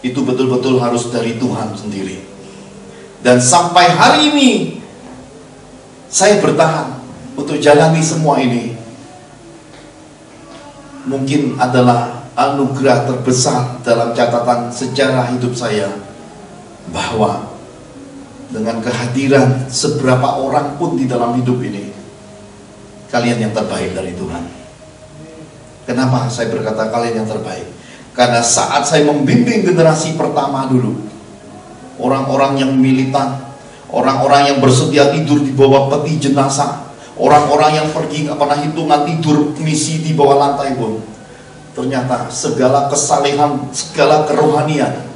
Itu betul-betul harus dari Tuhan sendiri. Dan sampai hari ini saya bertahan untuk jalani semua ini. Mungkin adalah anugerah terbesar dalam catatan sejarah hidup saya, bahwa dengan kehadiran seberapa orang pun di dalam hidup ini, kalian yang terbaik dari Tuhan. Kenapa saya berkata kalian yang terbaik? Karena saat saya membimbing generasi pertama dulu, orang-orang yang militan, orang-orang yang bersedia tidur di bawah peti jenazah, orang-orang yang pergi nggak pernah hitungan tidur misi di bawah lantai pun, ternyata segala kesalehan, segala kerohanian,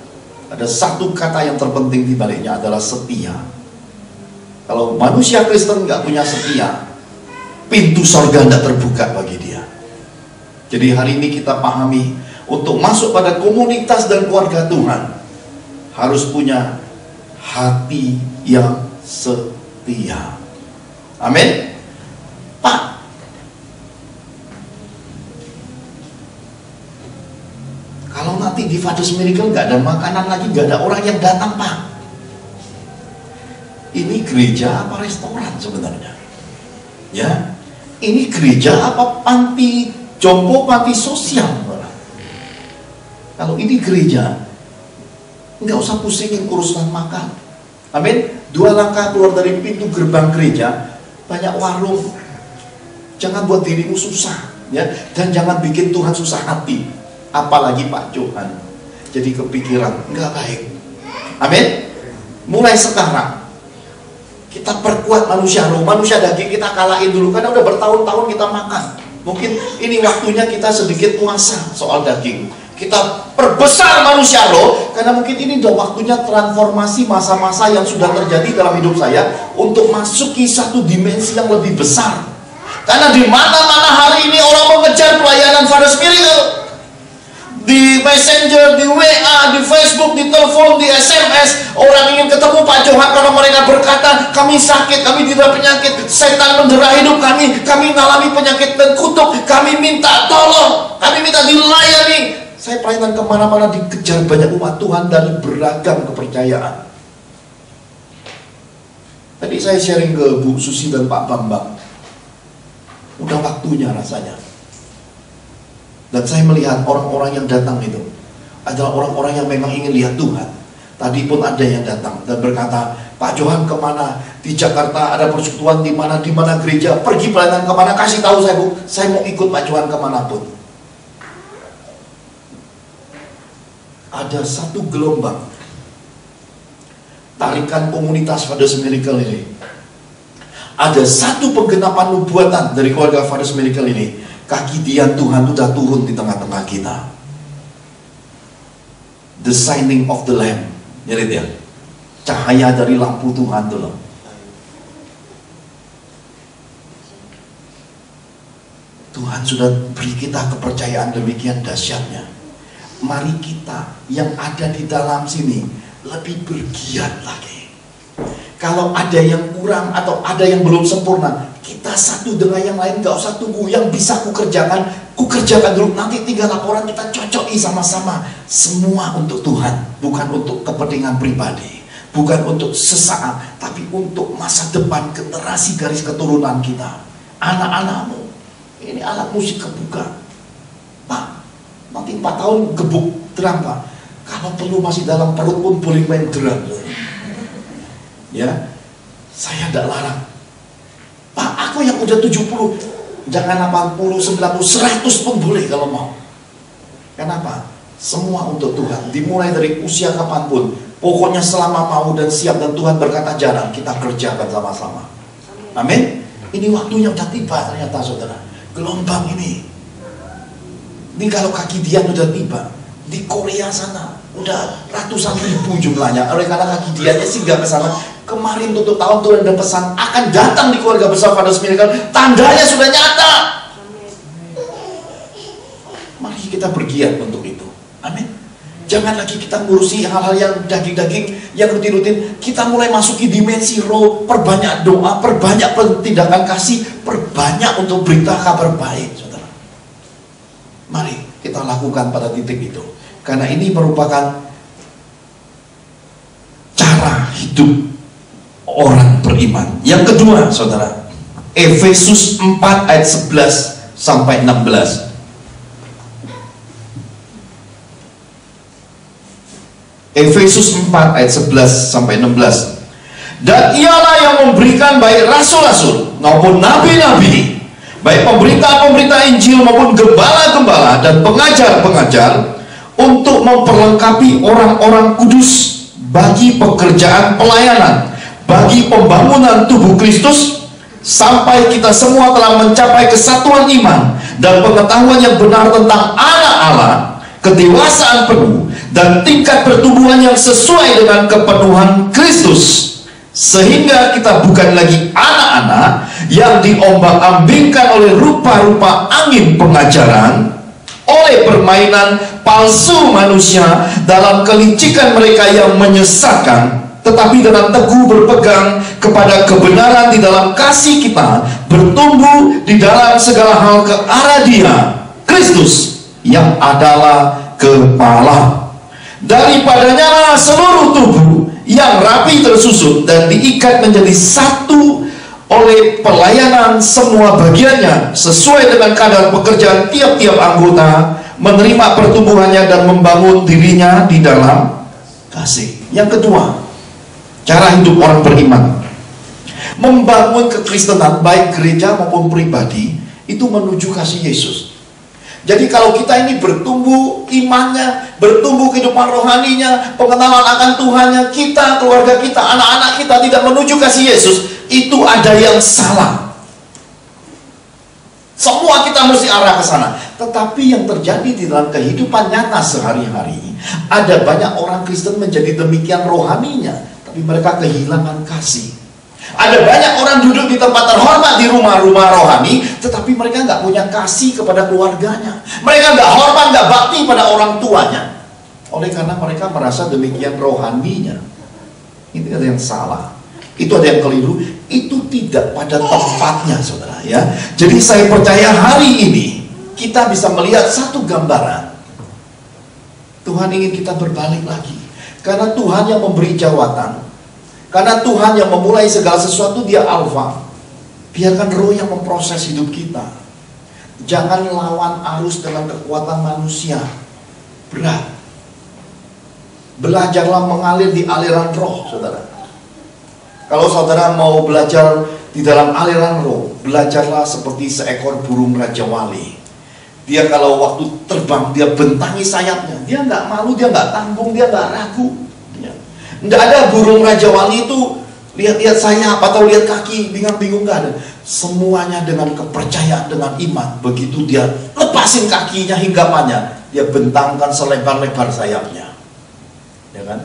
ada satu kata yang terpenting di baliknya adalah setia. Kalau manusia Kristen nggak punya setia, pintu sorga tidak terbuka bagi dia. Jadi hari ini kita pahami, untuk masuk pada komunitas dan keluarga Tuhan, harus punya hati yang setia. Amin. Pak, kalau nanti di Father's Miracle nggak ada makanan lagi, nggak ada orang yang datang, Pak, ini gereja apa restoran sebenarnya? Ya, ini gereja apa panti jompo, panti sosial? Kalau ini gereja, nggak usah pusingin urusan makan. Amin. 2 langkah keluar dari pintu gerbang gereja, banyak warung. Jangan buat dirimu susah, ya, dan jangan bikin Tuhan susah hati. Apalagi Pak Johan jadi kepikiran, nggak baik. Amin. Mulai sekarang kita perkuat manusia roh, manusia daging kita kalahin dulu, karena udah bertahun-tahun kita makan. Mungkin ini waktunya kita sedikit puasa soal daging. Kita perbesar manusia roh, karena mungkin ini udah waktunya transformasi masa-masa yang sudah terjadi dalam hidup saya untuk masuki satu dimensi yang lebih besar. Karena di mana-mana hari ini orang mengejar pelayanan Father's Miracle. Di Messenger, di WA, di Facebook, di telepon, di SMS, orang ingin ketemu Pak Johan karena mereka berkata, kami sakit, kami tidak penyakit, setan mendera hidup kami mengalami penyakit dan kutuk, kami minta tolong, kami minta dilayani. Saya pelayanan kemana-mana dikejar banyak umat Tuhan dari beragam kepercayaan. Tadi saya sharing ke Bu Susi dan Pak Bambang. Udah waktunya rasanya. Dan saya melihat orang-orang yang datang itu adalah orang-orang yang memang ingin lihat Tuhan. Tadi pun ada yang datang dan berkata, Pak Johan kemana? Di Jakarta ada persekutuan di mana gereja, pergi pelayanan kemana? Kasih tahu saya Bu, saya mau ikut Pak Johan kemanapun. Ada satu gelombang tarikan komunitas Father's Miracle ini. Ada satu penggenapan nubuatan dari keluarga Father's Miracle ini. Kaki dian Tuhan sudah turun di tengah-tengah kita. The shining of the lamp. Nyerit ya? Cahaya dari lampu Tuhan itu loh. Tuhan sudah beri kita kepercayaan demikian dahsyatnya. Mari kita yang ada di dalam sini lebih bergiat lagi. Kalau ada yang kurang atau ada yang belum sempurna, kita satu dengan yang lain, gak usah tunggu. Yang bisa kukerjakan dulu. Nanti tinggal laporan kita cocoki sama-sama. Semua untuk Tuhan, bukan untuk kepentingan pribadi, bukan untuk sesaat, tapi untuk masa depan generasi garis keturunan kita. Anak-anakmu, ini alat musik kebuka. Pak, nanti 4 tahun gebuk drum Pak. Kalau perlu masih dalam perut pun boleh main drum. Ya, saya tidak larang. Pak, aku yang udah 70, jangan 80, 90, 100 pun boleh kalau mau. Kenapa? Semua untuk Tuhan. Dimulai dari usia kapanpun. Pokoknya selama mau dan siap dan Tuhan berkata jarang, kita kerjakan sama-sama. Amin. Ini waktunya udah tiba ternyata saudara. Gelombang ini kalau kaki dian udah tiba di Korea sana, udah ratusan ribu jumlahnya. Oleh karena kaki diannya singgah ke sana. Kemarin tutup tahun Tuhan ada pesan akan datang di keluarga besar Father's Miracle. Tandanya sudah nyata. Mari kita bergiat untuk itu. Amin. Jangan lagi kita ngurusi hal-hal yang daging-daging, yang rutin-rutin. Kita mulai masuki dimensi roh. Perbanyak doa, perbanyak tindakan kasih, perbanyak untuk berita kabar baik, saudara. Mari kita lakukan pada titik itu. Karena ini merupakan cara hidup orang beriman. Yang kedua, saudara, Efesus 4 ayat 11 sampai 16. Efesus 4 ayat 11 sampai 16. Dan ialah yang memberikan baik rasul-rasul maupun nabi-nabi, baik pemberita-pemberita Injil maupun gembala-gembala dan pengajar-pengajar, untuk memperlengkapi orang-orang kudus bagi pekerjaan pelayanan, bagi pembangunan tubuh Kristus, sampai kita semua telah mencapai kesatuan iman dan pengetahuan yang benar tentang anak Allah, kedewasaan penuh dan tingkat pertumbuhan yang sesuai dengan kepenuhan Kristus, sehingga kita bukan lagi anak-anak yang diombang-ambingkan oleh rupa-rupa angin pengajaran, oleh permainan palsu manusia dalam kelicikan mereka yang menyesatkan, tetapi dengan teguh berpegang kepada kebenaran di dalam kasih kita, bertumbuh di dalam segala hal ke arah Dia, Kristus, yang adalah kepala. Daripadanya seluruh tubuh yang rapi tersusun dan diikat menjadi satu oleh pelayanan semua bagiannya sesuai dengan kadar pekerjaan tiap-tiap anggota, menerima pertumbuhannya dan membangun dirinya di dalam kasih. Yang kedua, cara hidup orang beriman. Membangun kekristenan baik gereja maupun pribadi itu menuju kasih Yesus. Jadi kalau kita ini bertumbuh imannya, bertumbuh kehidupan rohaninya, pengenalan akan Tuhannya, kita, keluarga kita, anak-anak kita tidak menuju kasih Yesus, itu ada yang salah. Semua kita mesti arah ke sana. Tetapi yang terjadi di dalam kehidupan nyata sehari-hari, ada banyak orang Kristen menjadi demikian rohaninya, tapi mereka kehilangan kasih. Ada banyak orang duduk di tempat terhormat di rumah-rumah rohani, tetapi mereka nggak punya kasih kepada keluarganya. Mereka nggak hormat, nggak bakti pada orang tuanya. Oleh karena mereka merasa demikian rohaninya. Itu ada yang salah. Itu ada yang keliru. Itu tidak pada tempatnya, saudara ya. Jadi saya percaya hari ini kita bisa melihat satu gambaran. Tuhan ingin kita berbalik lagi. Karena Tuhan yang memberi jawatan. Karena Tuhan yang memulai segala sesuatu, Dia Alfa. Biarkan Roh yang memproses hidup kita. Jangan lawan arus dengan kekuatan manusia. Berat. Belajarlah mengalir di aliran Roh, saudara. Kalau saudara mau belajar di dalam aliran Roh, belajarlah seperti seekor burung Raja Wali. Dia kalau waktu terbang, dia bentangi sayapnya. Dia nggak malu, dia nggak tanggung, dia nggak ragu. Nggak ada burung Raja Wali itu lihat-lihat sayap atau lihat kaki, bingung-bingung, nggak ada. Semuanya dengan kepercayaan, dengan iman. Begitu dia lepasin kakinya, hinggapannya, dia bentangkan selebar-lebar sayapnya. Ya kan?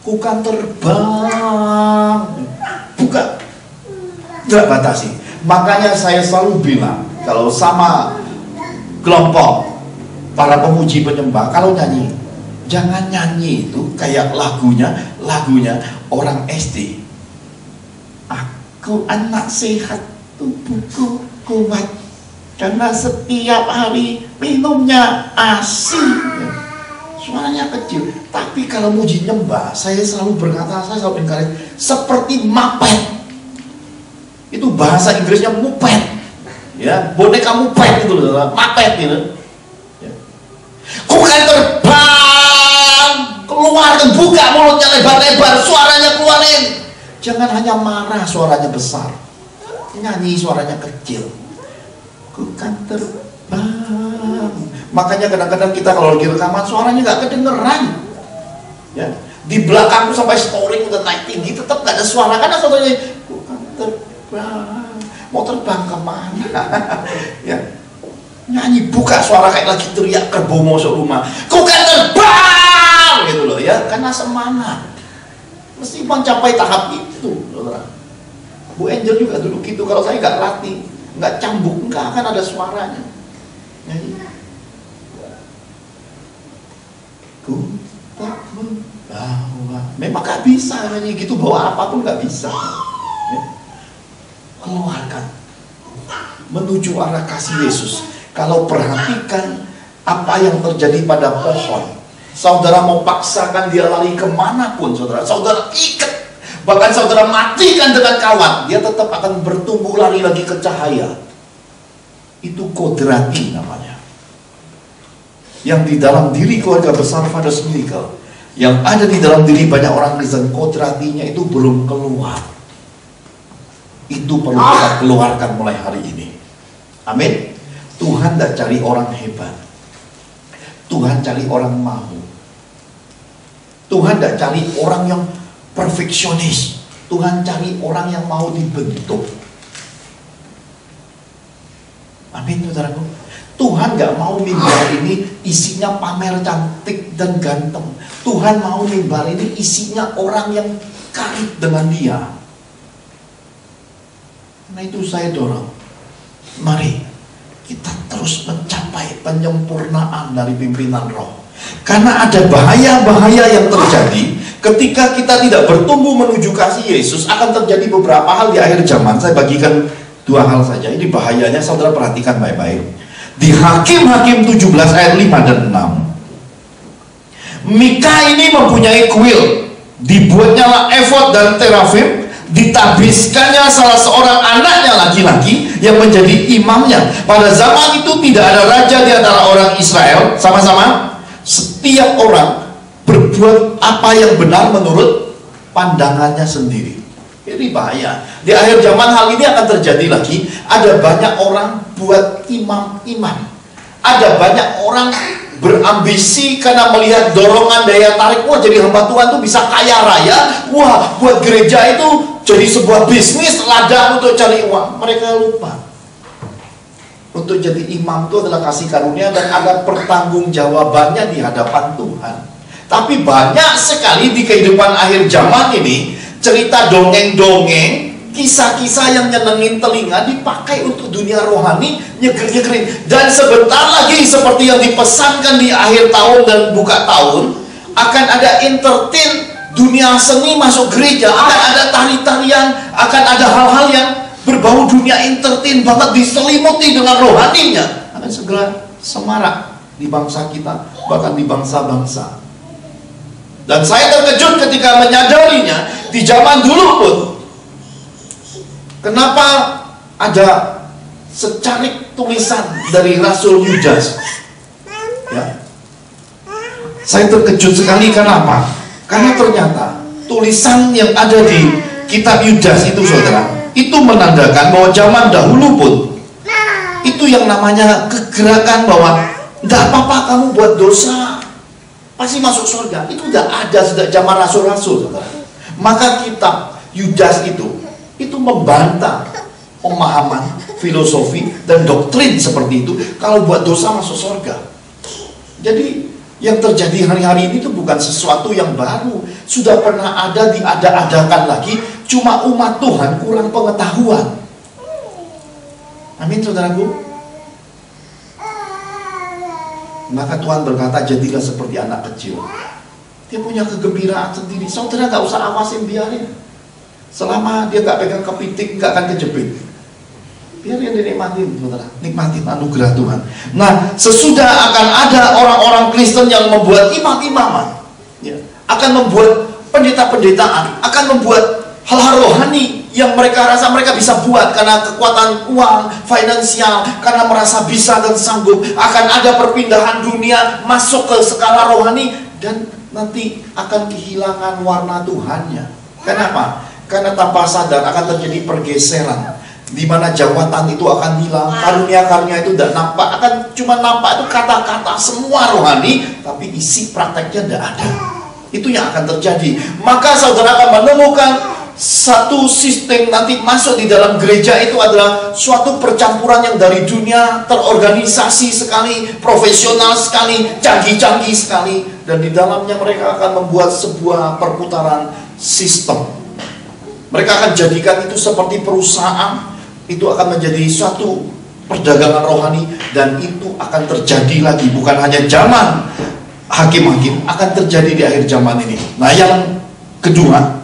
Ku kan terbang. Bukan. Tidak batasi. Makanya saya selalu bilang, kalau sama kelompok para pemuji penyembah, kalau nyanyi, jangan nyanyi itu kayak lagunya orang SD. Aku anak sehat, tubuhku kuat, karena setiap hari minumnya ASI. Suaranya kecil. Tapi kalau muji nyembah, saya selalu berkata, saya selalu encourage, seperti mapet. Itu bahasa Inggrisnya mupet. Ya, boneka mupet itu loh, mapet gitu. Ya. Ku kan terbang, keluarkan, buka mulutnya lebar-lebar, suaranya keluarin. Jangan hanya marah, suaranya besar. Nyanyi, suaranya kecil. Ku kan terbang. Makanya kadang-kadang kita kalau lagi rekaman, suaranya nggak kedengeran. Ya. Di belakangku sampai storing udah naik tinggi, tetap nggak ada suara. Karena suaranya, ku kan terbang. Mau terbang kemana? Ya. Nyanyi, buka suara kayak lagi teriak kerbau masuk rumah. Ku kan terbang! Gitu loh ya, karena semangat. Mesti mencapai tahap itu, saudara. Bu Angel juga dulu gitu. Kalau saya nggak latih, nggak cambuk, nggak akan ada suaranya. Nyanyi. Ku tak membawa. Memang nggak bisa nyanyi gitu, bawa apapun nggak bisa. Ya. Keluarkan menuju arah kasih Yesus. Kalau perhatikan apa yang terjadi pada pohon, saudara mau paksakan dia lari kemanapun, saudara ikat, bahkan saudara matikan dengan kawat, dia tetap akan bertumbuh lari lagi ke cahaya. Itu kodrati namanya. Yang di dalam diri keluarga besar Father's Miracle, yang ada di dalam diri banyak orang Kristen, kodratinya itu belum keluar. Itu perlu kita keluarkan mulai hari ini. Amin. Tuhan tidak cari orang hebat. Tuhan cari orang mau. Tuhan tidak cari orang yang perfeksionis. Tuhan cari orang yang mau dibentuk. Amin, saudaraku. Tuhan gak mau mimbar ini isinya pamer cantik dan ganteng. Tuhan mau mimbar ini isinya orang yang karib dengan dia. Nah itu saya dorong, mari kita terus mencapai penyempurnaan dari pimpinan Roh. Karena ada bahaya-bahaya yang terjadi ketika kita tidak bertumbuh menuju kasih Yesus. Akan terjadi beberapa hal di akhir zaman. Saya bagikan dua hal saja. Ini bahayanya, saudara perhatikan baik-baik. Di Hakim-Hakim 17 ayat 5 dan 6, Mika ini mempunyai kuil, dibuatnya lah efod dan terafim, ditabiskannya salah seorang anaknya laki-laki yang menjadi imamnya. Pada zaman itu tidak ada raja di antara orang Israel. Sama-sama, setiap orang berbuat apa yang benar menurut pandangannya sendiri. Ini bahaya. Di akhir zaman hal ini akan terjadi lagi. Ada banyak orang buat imam-imam. Ada banyak orang berambisi karena melihat dorongan daya tarik. Wah, jadi hamba Tuhan tuh bisa kaya raya. Wah, buat gereja itu jadi sebuah bisnis ladang untuk cari uang. Mereka lupa. Untuk jadi imam itu adalah kasih karunia dan ada pertanggungjawabannya di hadapan Tuhan. Tapi banyak sekali di kehidupan akhir zaman ini cerita dongeng-dongeng, kisah-kisah yang nyenengin telinga dipakai untuk dunia rohani, nyeger-nyegerin. Dan sebentar lagi seperti yang dipesankan di akhir tahun dan buka tahun, akan ada entertain dunia seni masuk gereja, akan ada tari-tarian, akan ada hal-hal yang berbau dunia entertain banget diselimuti dengan rohaninya, akan segera semarak di bangsa kita, bahkan di bangsa-bangsa. Dan saya terkejut ketika menyadarinya di zaman dulu pun. Kenapa ada secarik tulisan dari Rasul Yudas? Ya. Saya terkejut sekali, kenapa? Karena ternyata tulisan yang ada di kitab Yudas itu, saudara, itu menandakan bahwa zaman dahulu pun itu yang namanya kegerakan bahwa tidak apa-apa kamu buat dosa, pasti masuk surga. Itu udah ada sejak zaman rasul-rasul, saudara. Maka kitab Yudas itu membantah pemahaman, filosofi, dan doktrin seperti itu. Kalau buat dosa masuk surga. Jadi yang terjadi hari-hari ini itu bukan sesuatu yang baru. Sudah pernah ada, diada-adakan lagi. Cuma umat Tuhan kurang pengetahuan. Amin, saudaraku. Maka Tuhan berkata, jadilah seperti anak kecil. Dia punya kegembiraan sendiri. Saudara gak usah awasin, biarin. Selama dia gak pegang kepiting, gak akan kejepit. Biarin dia nikmatin, saudara. Nikmatin anugerah Tuhan. Nah, sesudah akan ada orang-orang Kristen yang membuat imam-imaman, ya, akan membuat pendeta-pendetaan, akan membuat hal-hal rohani yang mereka rasa mereka bisa buat karena kekuatan uang, finansial, karena merasa bisa dan sanggup. Akan ada perpindahan dunia masuk ke skala rohani dan nanti akan kehilangan warna Tuhannya. Kenapa? Karena tanpa sadar akan terjadi pergeseran, di mana jawatan itu akan hilang, karunia-karunia itu tidak nampak, akan cuma nampak itu kata-kata semua rohani, tapi isi prakteknya tidak ada. Itu yang akan terjadi. Maka saudara akan menemukan satu sistem nanti masuk di dalam gereja itu adalah suatu percampuran yang dari dunia terorganisasi sekali, profesional sekali, canggih-canggih sekali, dan di dalamnya mereka akan membuat sebuah perputaran sistem. Mereka akan jadikan itu seperti perusahaan, itu akan menjadi suatu perdagangan rohani, dan itu akan terjadi lagi bukan hanya zaman hakim-hakim, akan terjadi di akhir zaman ini. Nah, yang kedua,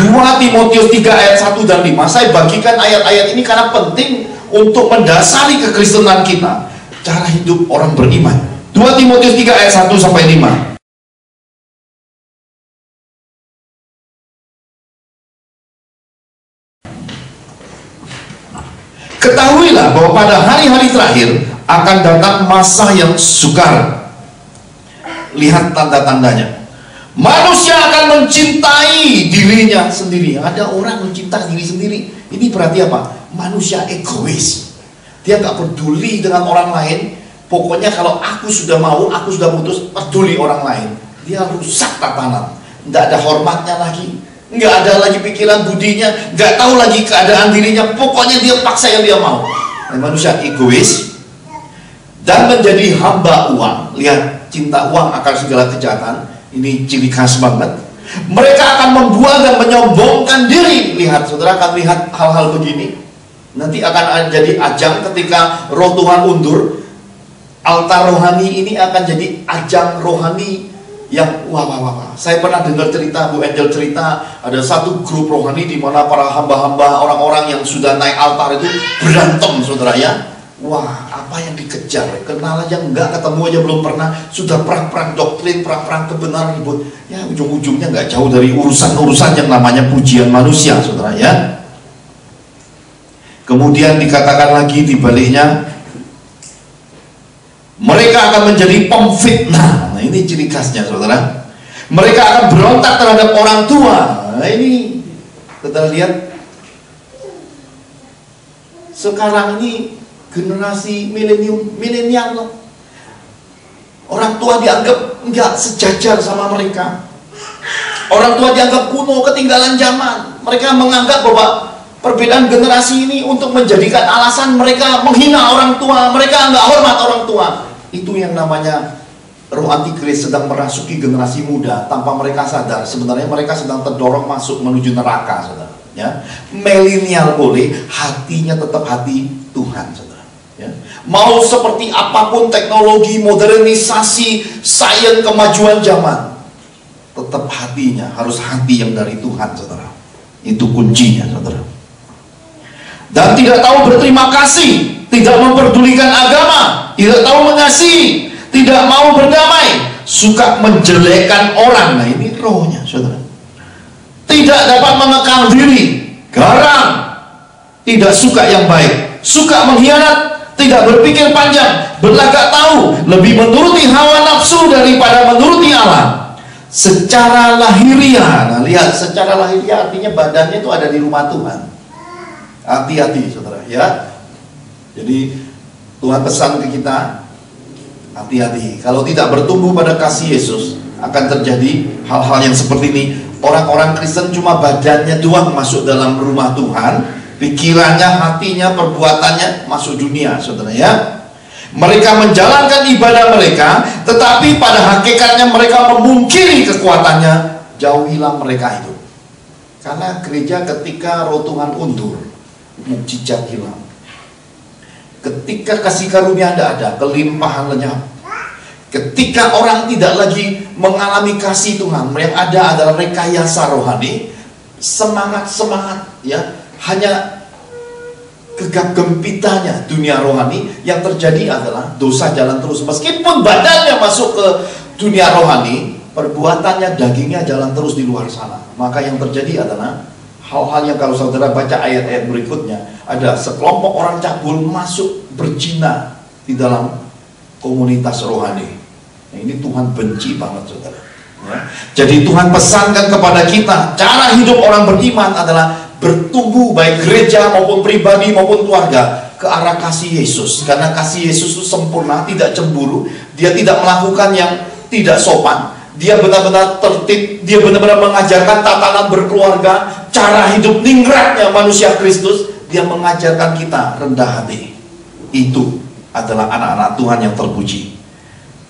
2 Timotius 3 ayat 1 dan 5. Saya bagikan ayat-ayat ini karena penting untuk mendasari kekristenan kita, cara hidup orang beriman. 2 Timotius 3 ayat 1 sampai 5. Ketahuilah bahwa pada hari-hari terakhir akan datang masa yang sukar. Lihat tanda-tandanya. Manusia akan mencintai dirinya sendiri. Ada orang mencintai diri sendiri. Ini berarti apa? Manusia egois. Dia gak peduli dengan orang lain. Pokoknya kalau aku sudah mau, aku sudah putus, peduli orang lain. Dia rusak tatanan. Gak ada hormatnya lagi, gak ada lagi pikiran budinya, gak tahu lagi keadaan dirinya. Pokoknya dia paksa yang dia mau. Manusia egois dan menjadi hamba uang. Lihat, cinta uang akan segala kejahatan. Ini ciri khas banget. Mereka akan membuat dan menyombongkan diri. Lihat, saudara akan lihat hal-hal begini. Nanti akan jadi ajang ketika roh Tuhan undur. Altar rohani ini akan jadi ajang rohani yang wah. Saya pernah dengar cerita, Bu Angel cerita, ada satu grup rohani di mana para hamba-hamba, orang-orang yang sudah naik altar itu berantem, saudara ya. Wah, apa yang dikejar? Kenal aja enggak, ketemu aja belum pernah, sudah perang-perang doktrin, perang-perang kebenaran ribut. Ya, ujung-ujungnya enggak jauh dari urusan-urusan yang namanya pujian manusia, saudara ya. Kemudian dikatakan lagi di baliknya, mereka akan menjadi pemfitnah. Nah, ini ciri khasnya, saudara. Mereka akan berontak terhadap orang tua. Nah, ini kita lihat sekarang ini generasi milenial. Orang tua dianggap nggak sejajar sama mereka. Orang tua dianggap kuno, ketinggalan zaman. Mereka menganggap bahwa perbedaan generasi ini untuk menjadikan alasan mereka menghina orang tua, mereka nggak hormat orang tua. Itu yang namanya roh antikris sedang merasuki generasi muda tanpa mereka sadar. Sebenarnya mereka sedang terdorong masuk menuju neraka, saudara. Ya, milenial boleh, hatinya tetap hati Tuhan, saudara. Ya. Mau seperti apapun teknologi, modernisasi, sains, kemajuan zaman, tetap hatinya harus hati yang dari Tuhan, saudara. Itu kuncinya, saudara. Dan tidak tahu berterima kasih, tidak memperdulikan agama, tidak tahu mengasihi, tidak mau berdamai, suka menjelekkan orang. Nah, ini rohnya, saudara. Tidak dapat mengekang diri, garang, tidak suka yang baik, suka mengkhianat, tidak berpikir panjang, berlagak tahu, lebih menuruti hawa nafsu daripada menuruti Allah. Secara lahiriah, nah lihat, secara lahiriah artinya badannya itu ada di rumah Tuhan. Hati-hati, saudara, ya. Jadi Tuhan pesan ke kita, hati-hati. Kalau tidak bertumbuh pada kasih Yesus, akan terjadi hal-hal yang seperti ini. Orang-orang Kristen cuma badannya doang masuk dalam rumah Tuhan, pikirannya, hatinya, perbuatannya masuk dunia, saudara, ya. Mereka menjalankan ibadah mereka, tetapi pada hakikatnya mereka memungkiri kekuatannya. Jauhilah mereka itu. Karena gereja ketika roh Tuhan undur, mukjizat hilang. Ketika kasih karunia tidak ada, kelimpahan lenyap. Ketika orang tidak lagi mengalami kasih Tuhan, yang ada adalah rekayasa rohani, semangat-semangat, ya, hanya gegap gempitanya dunia rohani. Yang terjadi adalah dosa jalan terus. Meskipun badannya masuk ke dunia rohani, perbuatannya, dagingnya jalan terus di luar sana. Maka yang terjadi adalah hal-hal yang kalau saudara baca ayat-ayat berikutnya, ada sekelompok orang cabul masuk berzina di dalam komunitas rohani. Nah, ini Tuhan benci banget, saudara, ya. Jadi Tuhan pesankan kepada kita, cara hidup orang beriman adalah bertumbuh, baik gereja maupun pribadi maupun keluarga, ke arah kasih Yesus. Karena kasih Yesus itu sempurna, tidak cemburu, dia tidak melakukan yang tidak sopan, dia benar-benar tertib, dia benar-benar mengajarkan tatanan berkeluarga, cara hidup ningratnya manusia Kristus. Dia mengajarkan kita rendah hati. Itu adalah anak-anak Tuhan yang terpuji.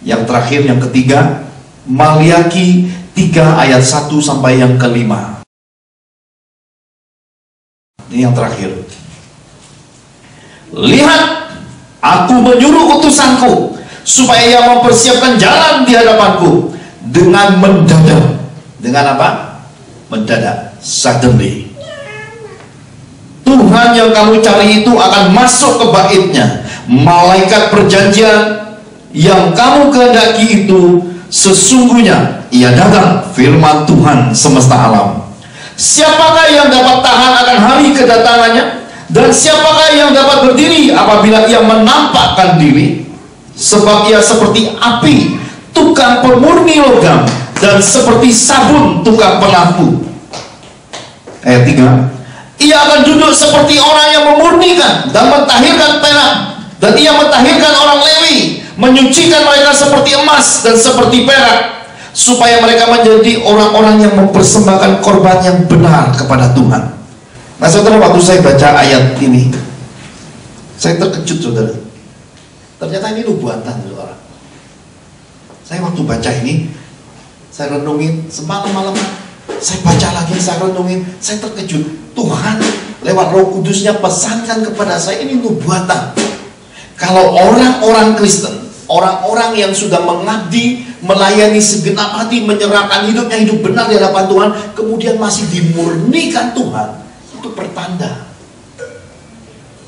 Yang terakhir, yang ketiga, Maliaki 3 ayat 1 sampai yang kelima. Ini yang terakhir. Lihat, aku menyuruh utusanku supaya ia mempersiapkan jalan di hadapanku dengan mendadak. Dengan apa? Mendadak, suddenly. Tuhan yang kamu cari itu akan masuk ke baitnya. Malaikat perjanjian yang kamu kehendaki itu sesungguhnya ia datang, firman Tuhan semesta alam. Siapakah yang dapat tahan akan hari kedatangannya? Dan siapakah yang dapat berdiri apabila ia menampakkan diri? Sebab ia seperti api, tukang pemurni logam, dan seperti sabun, tukang pengampu. Ayat 3. Ia akan duduk seperti orang yang memurnikan dan mentahirkan perak, dan ia mentahirkan orang Lewi, menyucikan mereka seperti emas dan seperti perak, supaya mereka menjadi orang-orang yang mempersembahkan korban yang benar kepada Tuhan. Nah, saudara, waktu saya baca ayat ini, saya terkejut, saudara. Ternyata ini nubuatan, saudara. Saya waktu baca ini, saya renungin semalam-malam, saya baca lagi, saya renungin, saya terkejut. Tuhan lewat Roh Kudusnya pesankan kepada saya, ini nubuatan. Kalau orang-orang Kristen, orang-orang yang sudah mengabdi, melayani segenap hati, menyerahkan hidupnya, hidup benar di hadapan Tuhan, kemudian masih dimurnikan Tuhan, itu pertanda.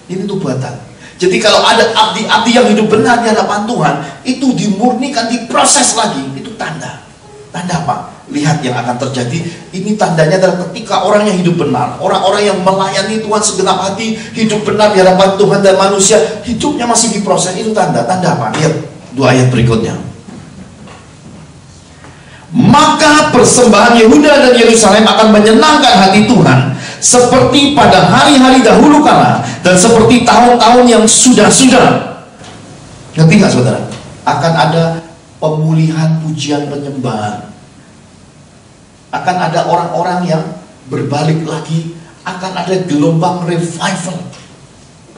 Ini nubuatan. Jadi kalau ada abdi-abdi yang hidup benar di hadapan Tuhan, itu dimurnikan, diproses lagi, itu tanda. Tanda apa? Lihat yang akan terjadi. Ini tandanya adalah ketika orang yang hidup benar, orang-orang yang melayani Tuhan segenap hati, hidup benar di hadapan Tuhan dan manusia, hidupnya masih diproses. Itu tanda. Tanda apa? Lihat 2 ayat berikutnya. maka persembahan Yehuda dan Yerusalem akan menyenangkan hati Tuhan seperti pada hari-hari dahulu kala dan seperti tahun-tahun yang sudah-sudah. Ngerti nggak saudara? Akan ada pemulihan pujian penyembahan. Akan ada orang-orang yang berbalik lagi. Akan ada gelombang revival.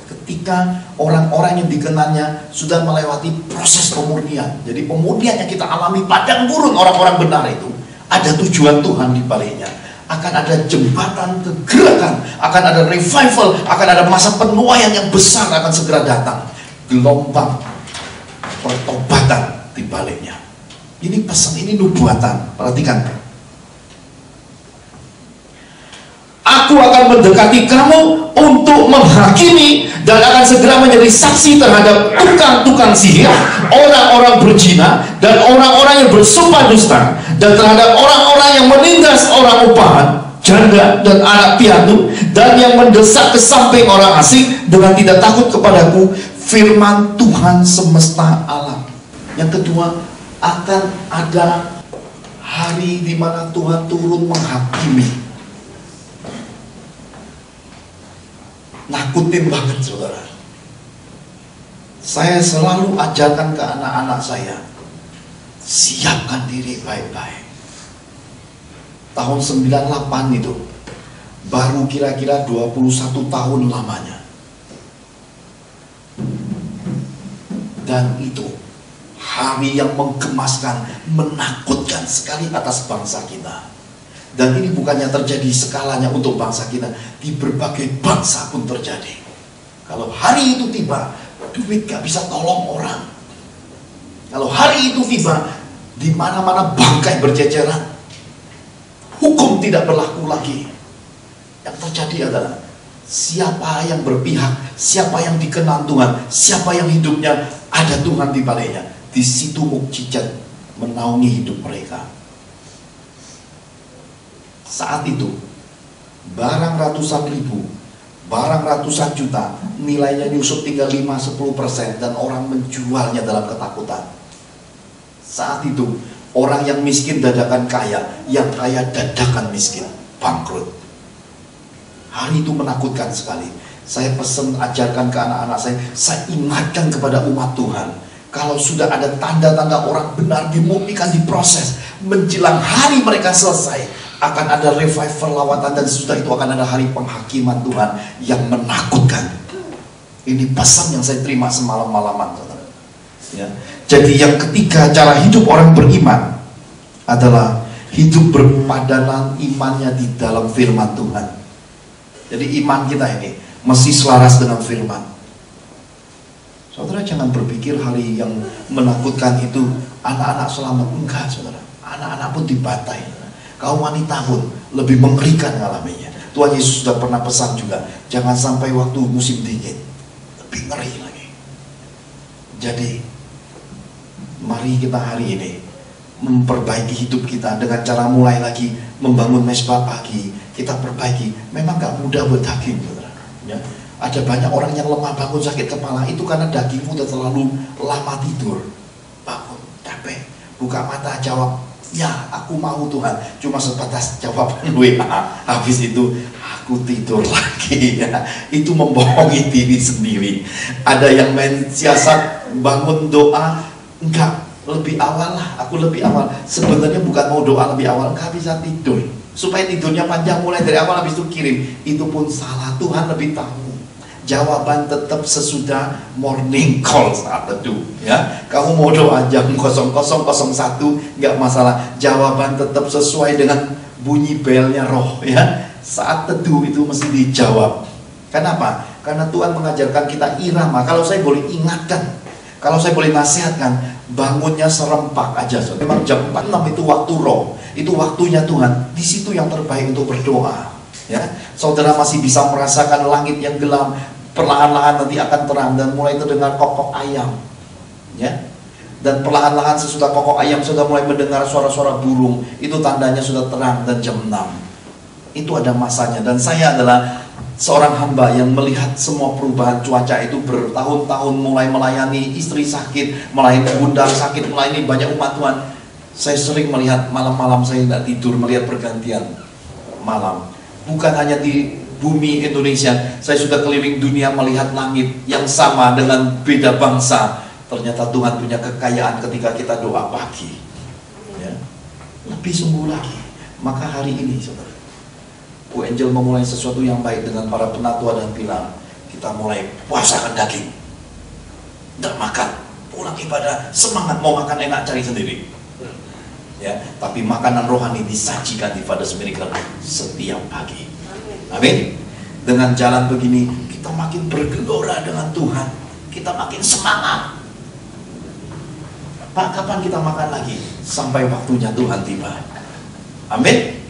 Ketika orang-orang yang dikenalnya sudah melewati proses pemurnian. Jadi pemurnian yang kita alami padang gurun orang-orang benar itu, ada tujuan Tuhan di baliknya. Akan ada jembatan kegerakan, akan ada revival, akan ada masa penuaian yang besar akan segera datang. Gelombang pertobatan di baliknya. Ini pesan, ini nubuatan. Perhatikan. Aku akan mendekati kamu untuk menghakimi dan akan segera menjadi saksi terhadap tukang-tukang sihir, orang-orang berzina, dan orang-orang yang bersumpah dusta, dan terhadap orang-orang yang menindas orang upahan, janda dan anak piatu, dan yang mendesak ke samping orang asing dengan tidak takut kepadaku, firman Tuhan semesta alam. Yang kedua, akan ada hari di mana Tuhan turun menghakimi. Nakutin banget saudara. Saya selalu ajarkan ke anak-anak saya, siapkan diri baik-baik. Tahun 98 itu baru kira-kira 21 tahun lamanya. Dan itu hari yang menggemaskan, menakutkan sekali atas bangsa kita. Dan ini bukannya terjadi skalanya untuk bangsa kita, di berbagai bangsa pun terjadi. Kalau hari itu tiba, duit gak bisa tolong orang. Kalau hari itu tiba, di mana-mana bangkai berceceran, hukum tidak berlaku lagi. Yang terjadi adalah siapa yang berpihak, siapa yang dikenal Tuhan, siapa yang hidupnya ada Tuhan di baliknya, di situ mukjizat menaungi hidup mereka. Saat itu barang ratusan ribu, barang ratusan juta, nilainya diusut tinggal 5-10% dan orang menjualnya dalam ketakutan. Saat itu orang yang miskin dadakan kaya, yang kaya dadakan miskin, bangkrut. Hari itu menakutkan sekali. Saya pesan, ajarkan ke anak-anak saya ingatkan kepada umat Tuhan, kalau sudah ada tanda-tanda orang benar dimurnikan, diproses, menjelang hari mereka selesai, akan ada revival lawatan, dan sesudah itu akan ada hari penghakiman Tuhan yang menakutkan. Ini pesan yang saya terima semalam-malaman, saudara. Ya. Jadi yang ketiga, cara hidup orang beriman adalah hidup berpadanan imannya di dalam firman Tuhan. Jadi iman kita ini mesti selaras dengan firman. Saudara jangan berpikir hari yang menakutkan itu anak-anak selamat. Enggak saudara, anak-anak pun dibantai. Kaum wanita pun lebih mengerikan ngalaminya. Tuhan Yesus sudah pernah pesan juga, jangan sampai waktu musim dingin, lebih ngeri lagi. Jadi mari kita hari ini memperbaiki hidup kita dengan cara mulai lagi membangun mesbah pagi. Kita perbaiki. Memang gak mudah buat daging, saudara. Ya. Ada banyak orang yang lemah bangun sakit kepala, itu karena dagingmu udah terlalu lama tidur. Bangun, capek, buka mata, jawab, ya aku mau Tuhan. Cuma sebatas jawaban WA. Habis itu aku tidur lagi ya. Itu membohongi diri sendiri. Ada yang main siasat bangun doa, enggak, lebih awal lah, aku lebih awal. Sebenarnya bukan mau doa lebih awal, enggak bisa tidur. Supaya tidurnya panjang, mulai dari awal habis itu kirim. Itu pun salah, Tuhan lebih tahu. Jawaban tetap sesudah morning call saat teduh ya. Kamu mau doa jam 00.01 nggak masalah, jawaban tetap sesuai dengan bunyi belnya roh ya. Saat teduh itu mesti dijawab. Kenapa? Karena Tuhan mengajarkan kita irama. Kalau saya boleh ingatkan, kalau saya boleh nasihatkan, bangunnya serempak aja. Memang jam 4-6 itu waktu roh, itu waktunya Tuhan. Di situ yang terbaik untuk berdoa. Ya, saudara masih bisa merasakan langit yang gelap, perlahan-lahan nanti akan terang dan mulai terdengar kokok ayam. Ya, dan perlahan-lahan sesudah kokok ayam sudah mulai mendengar suara-suara burung, itu tandanya sudah terang dan jam 6. Itu ada masanya. Dan saya adalah seorang hamba yang melihat semua perubahan cuaca itu bertahun-tahun, mulai melayani istri sakit, melayani bunda sakit, melayani banyak umat Tuhan. Saya sering melihat malam-malam saya tidak tidur, melihat pergantian malam. Bukan hanya di bumi Indonesia, saya sudah keliling dunia melihat langit yang sama dengan beda bangsa. Ternyata Tuhan punya kekayaan ketika kita doa pagi, ya. Lebih sungguh lagi. Maka hari ini, saudara, Bu Angel memulai sesuatu yang baik dengan para penatua dan pilar. Kita mulai puasakan daging, tidak makan, pulang ibadah semangat mau makan enak cari sendiri, ya. Tapi makanan rohani disajikan di Father's Miracle setiap pagi. Amin. Dengan jalan begini kita makin bergelora dengan Tuhan, kita makin semangat. Pak, kapan kita makan lagi? Sampai waktunya Tuhan tiba. Amin.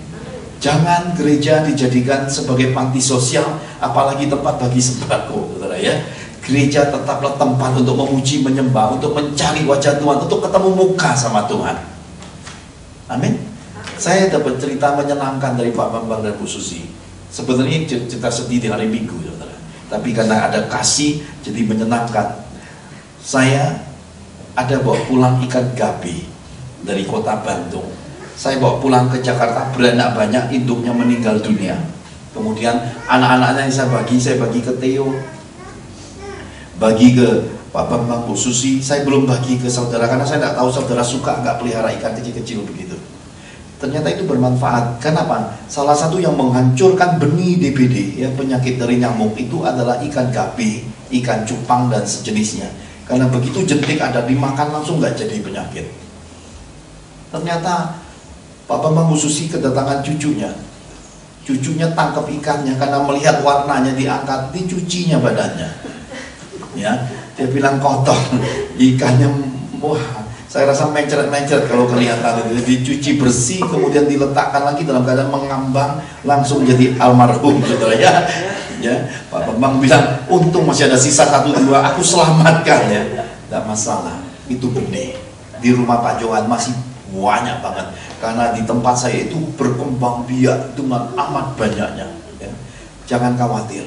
Jangan gereja dijadikan sebagai panti sosial, apalagi tempat bagi sembako, saudara ya. Gereja tetaplah tempat untuk memuji, menyembah, untuk mencari wajah Tuhan, untuk ketemu muka sama Tuhan. Amin. Saya dapat cerita menyenangkan dari Pak Bambang dan Bu Susi. Sebenarnya cerita sedih di hari Minggu, saudara. Tapi karena ada kasih, jadi menyenangkan. Saya ada bawa pulang ikan gabi dari kota Bandung. Saya bawa pulang ke Jakarta, beranak banyak, induknya meninggal dunia. Kemudian anak-anaknya yang saya bagi ke Theo, bagi ke Pak Bambang, Bu Susi. Saya belum bagi ke saudara, karena saya tidak tahu saudara suka nggak pelihara ikan kecil-kecil begitu. Ternyata itu bermanfaat. Kenapa? Salah satu yang menghancurkan benih DBD, ya, penyakit dari nyamuk, itu adalah ikan gabi, ikan cupang dan sejenisnya. Karena begitu jentik ada dimakan langsung nggak jadi penyakit. Ternyata Pak Bambang Bu Susi kedatangan cucunya. Cucunya tangkap ikannya karena melihat warnanya diangkat, dicucinya badannya. Ya, dia bilang kotor, ikannya, wah, saya rasa mencret-mencret kalau kelihatan itu. Dicuci bersih, kemudian diletakkan lagi dalam keadaan mengambang, langsung jadi almarhum, saudara ya. Ya, Pak Bambang bilang, untung masih ada sisa 1-2, aku selamatkan ya. Tidak masalah, itu benih. Di rumah Pak Johan masih banyak banget, karena di tempat saya itu berkembang biak dengan amat banyaknya, ya. Jangan khawatir,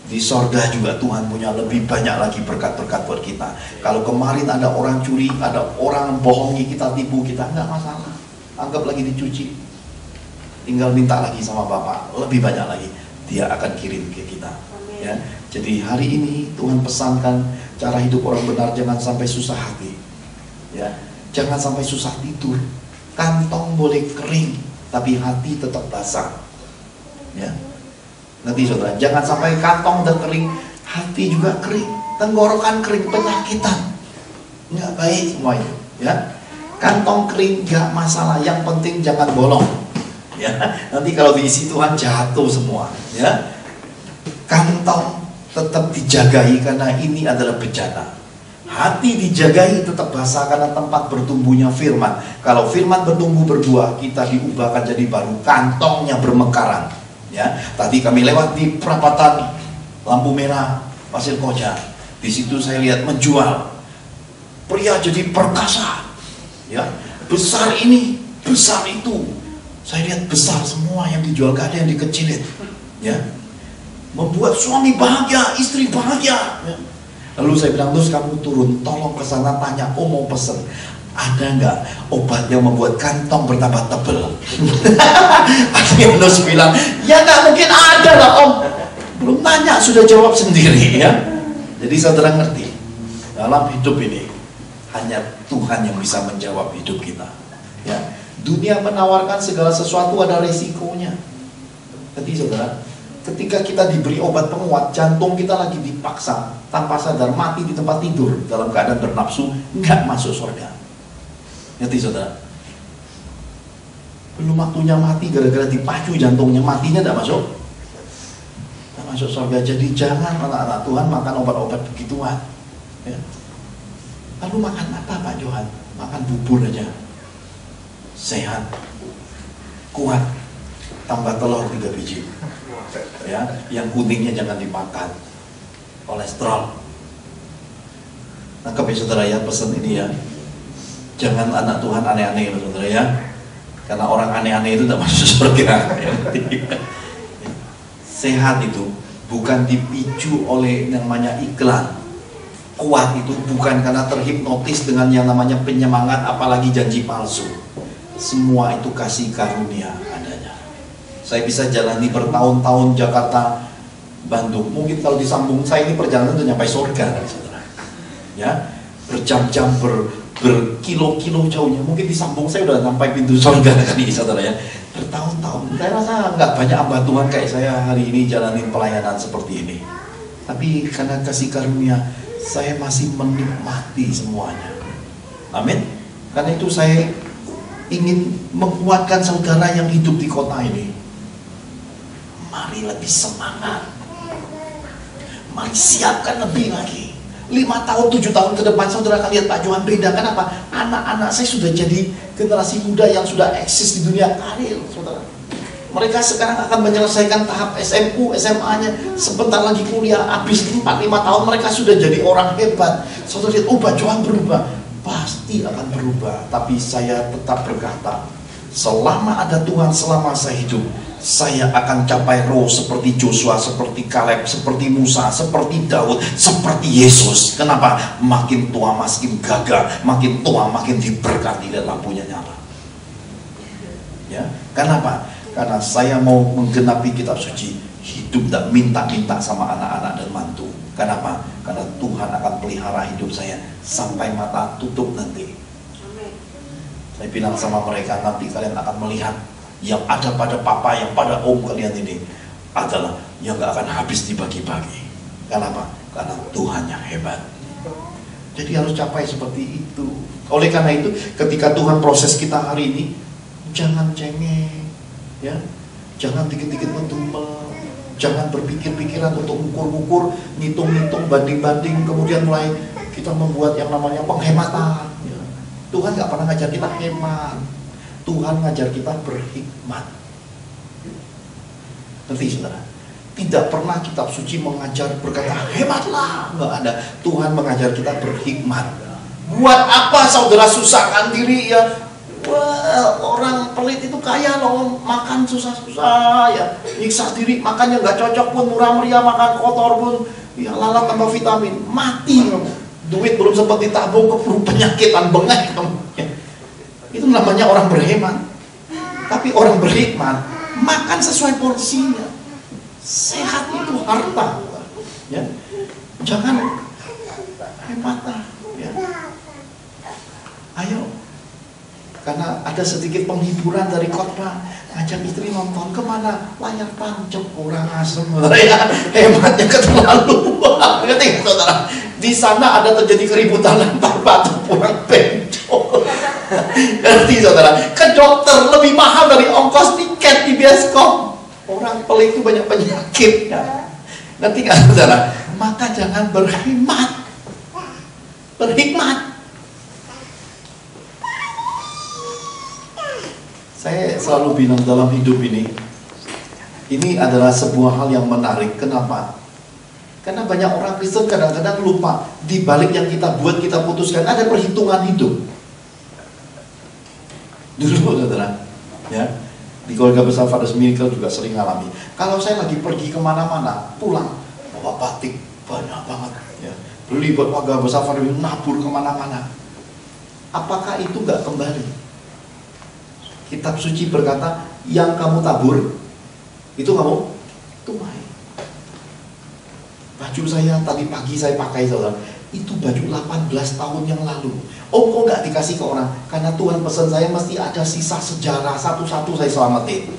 di sorga juga Tuhan punya lebih banyak lagi berkat-berkat buat kita. Kalau kemarin ada orang curi, ada orang bohongi kita, tipu kita, nggak masalah, anggap lagi dicuci, tinggal minta lagi sama Bapak, lebih banyak lagi Dia akan kirim ke kita. Ya. Jadi hari ini Tuhan pesankan cara hidup orang benar, jangan sampai susah hati, ya. Jangan sampai susah tidur. Kantong boleh kering, tapi hati tetap basah. Ya. Nanti saudara, jangan sampai kantong dan kering, hati juga kering, tenggorokan kering, penyakitan. Nggak baik semua itu. Ya. Kantong kering nggak masalah, yang penting jangan bolong. Ya. Nanti kalau diisi Tuhan jatuh semua. Ya. Kantong tetap dijagai karena ini adalah bencana. Hati dijagai tetap basah karena tempat bertumbuhnya firman. Kalau firman bertumbuh berbuah, kita diubahkan jadi baru, kantongnya bermekaran. Ya, tadi kami lewat di perapatan lampu merah Pasir Koja. Di situ saya lihat menjual. Pria jadi perkasa. Ya, besar ini, besar itu. Saya lihat besar semua yang dijual, gak ada yang dikecilin. Ya, membuat suami bahagia, istri bahagia. Ya. Lalu saya bilang, terus kamu turun, tolong ke sana tanya, oh mau pesen, ada nggak obat yang membuat kantong bertambah tebal? Akhirnya Nus bilang, ya nggak mungkin ada lah om. Belum tanya sudah jawab sendiri ya. Jadi saudara ngerti, dalam hidup ini hanya Tuhan yang bisa menjawab hidup kita. Ya, dunia menawarkan segala sesuatu ada resikonya. Jadi saudara, ketika kita diberi obat penguat, jantung kita lagi dipaksa tanpa sadar mati di tempat tidur dalam keadaan bernafsu, nggak masuk surga. Ngerti saudara? Belum waktunya mati gara-gara dipacu jantungnya, matinya nggak masuk, nggak masuk surga. Jadi jangan anak-anak Tuhan makan obat-obat begituan. Ya. Lalu makan apa Pak Johan? Makan bubur aja, sehat, kuat, tambah telur 3 biji. Ya, yang kuningnya jangan dimakan, kolesterol. Nangkep ya saudara ya, pesan ini ya. Jangan anak Tuhan aneh-aneh ya saudara ya. Karena orang aneh-aneh itu tidak masuk surga. Sehat itu bukan dipicu oleh yang namanya iklan. kuat itu bukan karena terhipnotis dengan yang namanya penyemangat, apalagi janji palsu. Semua itu kasih karunia adanya. Saya bisa jalani bertahun-tahun Jakarta, Bandung. Mungkin kalau disambung saya ini perjalanan sudah nyampe surga, saudara. Ya, berjam-jam, berkilo-kilo jauhnya. Mungkin disambung saya udah sampai pintu surga kali, saudara ya. Bertahun-tahun. Saya rasa nggak banyak hamba Tuhan kayak saya hari ini jalanin pelayanan seperti ini. Tapi karena kasih karunia, saya masih menikmati semuanya. Amin. Karena itu saya ingin menguatkan saudara yang hidup di kota ini. Mari lebih semangat. Mari siapkan lebih lagi. 5 tahun, 7 tahun ke depan saudara akan lihat Pak Johan beda. Kenapa? Anak-anak saya sudah jadi generasi muda yang sudah eksis di dunia karir, saudara. Mereka sekarang akan menyelesaikan tahap SMU, SMA-nya. Sebentar lagi kuliah, habis 4-5 tahun mereka sudah jadi orang hebat. Saudara lihat, oh Pak Johan berubah. Pasti akan berubah. Tapi saya tetap berkata, selama ada Tuhan, selama saya hidup, saya akan capai roh seperti Joshua, seperti Kaleb, seperti Musa, seperti Daud, seperti Yesus. Kenapa? Makin tua makin gagah, makin tua makin diberkati dan lampunya nyala. Ya, kenapa? Karena saya mau menggenapi kitab suci, hidup dan minta-minta sama anak-anak dan mantu. Kenapa? Karena Tuhan akan pelihara hidup saya sampai mata tutup nanti. Saya bilang sama mereka, nanti kalian akan melihat yang ada pada papa, yang pada om kalian ini adalah yang gak akan habis dibagi-bagi. Kenapa? Karena Tuhan yang hebat. Jadi harus capai seperti itu. Oleh karena itu, ketika Tuhan proses kita hari ini, jangan cengeng, ya, jangan dikit-dikit ngedumel, jangan berpikir-pikiran untuk ukur-ukur, ngitung-ngitung, banding-banding, kemudian mulai kita membuat yang namanya penghematan. Ya. Tuhan gak pernah ngajar kita hemat. Tuhan ngajar kita berhikmat. Ngerti saudara? Tidak pernah kitab suci mengajar berkata hematlah. Nggak ada. Tuhan mengajar kita berhikmat. Buat apa saudara susahkan diri ya? Wah, orang pelit itu kaya loh, makan susah-susah ya. Nyiksa diri, makannya nggak cocok pun, murah meriah, makan kotor pun, ya lalat tambah vitamin, mati kamu. Duit belum sempat ditabung, keburu penyakitan, bengek kamu. Ya. Itu namanya orang berhemat. Tapi orang berhikmat makan sesuai porsinya. Sehat itu harta, ya. Jangan hemat, ya. Ayo, karena ada sedikit penghiburan dari khotbah, ngajak istri nonton kemana? Layar tancap, kurang asem, ya. Hematnya keterlaluan. Ngerti nggak saudara? Di sana ada terjadi keributan lempar batu pulang benjol. Ngerti saudara? Ke dokter lebih mahal dari ongkos tiket di bioskop. Orang pelit itu banyak penyakit, ya. Ngerti nggak saudara? Maka jangan berhemat, berhikmat. Saya selalu bilang dalam hidup ini adalah sebuah hal yang menarik. Kenapa? Karena banyak orang Kristen kadang-kadang lupa di balik yang kita buat, kita putuskan ada perhitungan hidup. Dulu saudara, ya, di keluarga besar Fathers Miracle juga sering alami. Kalau saya lagi pergi kemana-mana, pulang bawa batik banyak banget, ya, beli buat keluarga besar Fathers Miracle, nabur kemana-mana. Apakah itu nggak kembali? Kitab suci berkata, yang kamu tabur itu kamu tuai. Baju saya tadi pagi saya pakai saudara, itu baju 18 tahun yang lalu. Oh kok nggak dikasih ke orang? Karena Tuhan pesan saya mesti ada sisa sejarah, satu-satu saya selamatin.